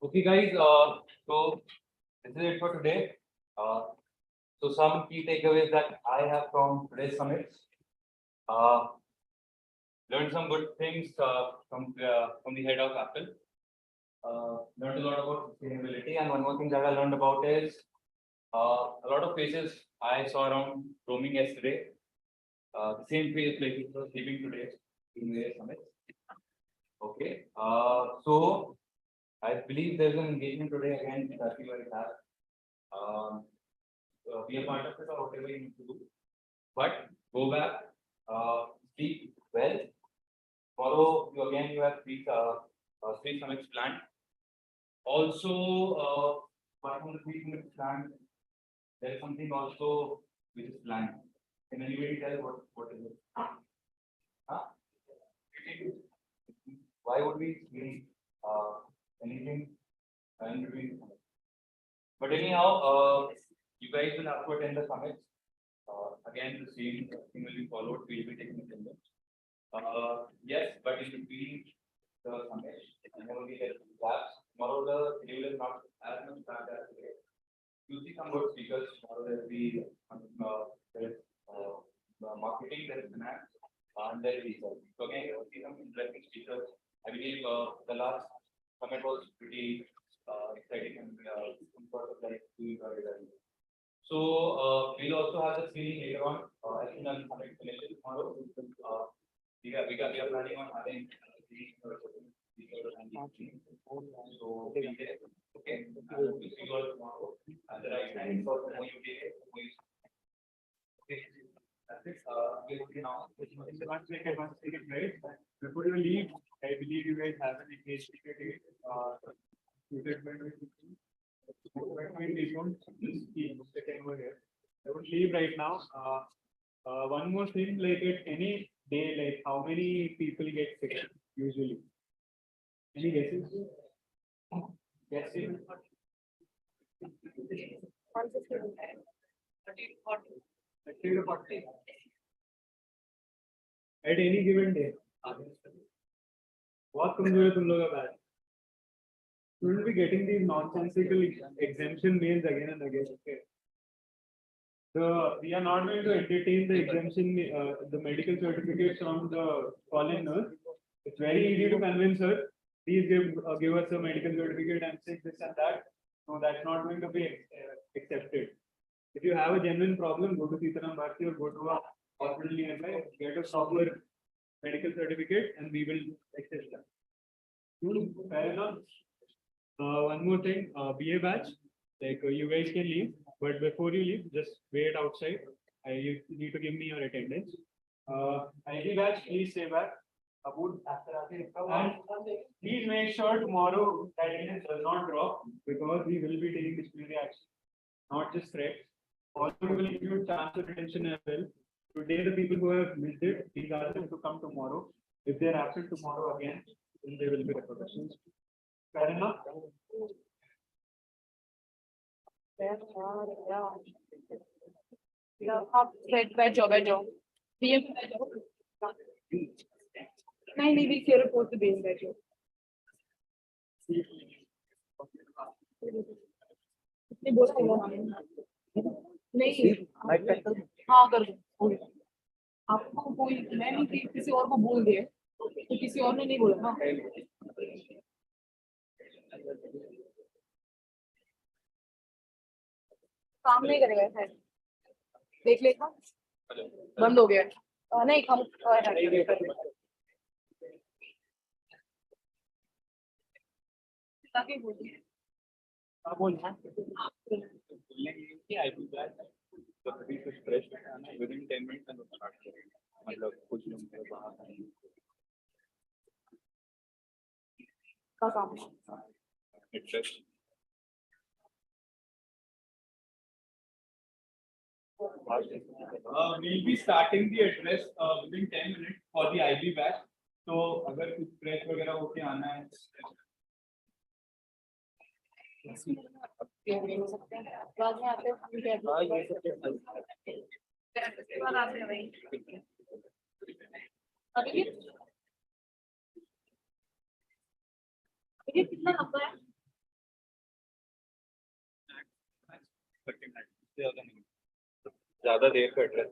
Okay, guys, so this is it for today. So some key takeaways that I have from today's summit. Learned some good things from the head of Apple. Learned a lot about sustainability, and one more thing that I learned about is a lot of places I saw around roaming yesterday. The same places were sleeping today in the summit. Okay, so I believe there's an engagement today again that you guys have. Be a part of it or whatever you need to do. But go back, speak well. Tomorrow you have three summits planned. Also, apart from the 3 summits planned, there is something also which is planned. Can anybody tell what is it? Huh? Why would we see anything in between? But anyhow, you guys will have to attend the summit. Again, the same thing will be followed. We'll be taking attendance. Yes, but in between the summit, whenever we get gaps, tomorrow the schedule is not as much planned as today. You see some good speakers. Tomorrow there will be marketing, there is finance, and there is okay, see some interesting speakers. I believe the last summit was pretty exciting and sort of like doing very. So we'll also have the screening later on. I think I'm summit finishes tomorrow. We are planning on having so we'll be there. Okay, and we'll see you all tomorrow at the right time for more you take. Okay. That's it. We'll now. One second, right? Before you leave, I believe you guys have an engagement. Don't leave right now. One more thing, like at any day, like how many people get sick usually? Any guesses? Guessing? 30 to 40. At any given day. बहुत कमजोर है तुम लोग का batch. We will be getting these nonsensical exemption mails again and again. Okay. So we are not going to entertain the exemption, the medical certificates from the foreign nurse. It's very easy to convince her. Please give us a medical certificate and say this and that. No, that's not going to be accepted. If you have a genuine problem, go to Sitaram Bharti or go to a hospital nearby, get a proper medical certificate, and we will accept that. Fair enough. One more thing, BA batch, like you guys can leave, but before you leave, just wait outside. You need to give me your attendance. IB batch, please stay back. And please make sure tomorrow that attendance does not drop because we will be taking disciplinary action, not just threats. Also, we will give you chance of detention as well. Today, the people who have missed it, please ask them to come tomorrow. If they are absent tomorrow again, then there will be repercussions. Fair enough? आप बैठ जाओ BM बैठ जाओ नहीं भी care post पे BM बैठ जाओ नहीं बोला नहीं हाँ कर दो आपको कोई मैं नहीं किसी और को बोल दिए तो किसी और ने नहीं बोला ना काम नहीं करेगा शायद देख लेगा बंद हो गया नहीं हम ताकि बोलिए within 10 minutes and start करेंगे मतलब कुछ लोग बाहर का काम address We'll be starting the address within 10 minutes for the IB batch. So, अगर कुछ press वगैरह होके आना है बाद में आते हैं अभी कितना लंबा है 30 minutes ज्यादा देर का एड्रेस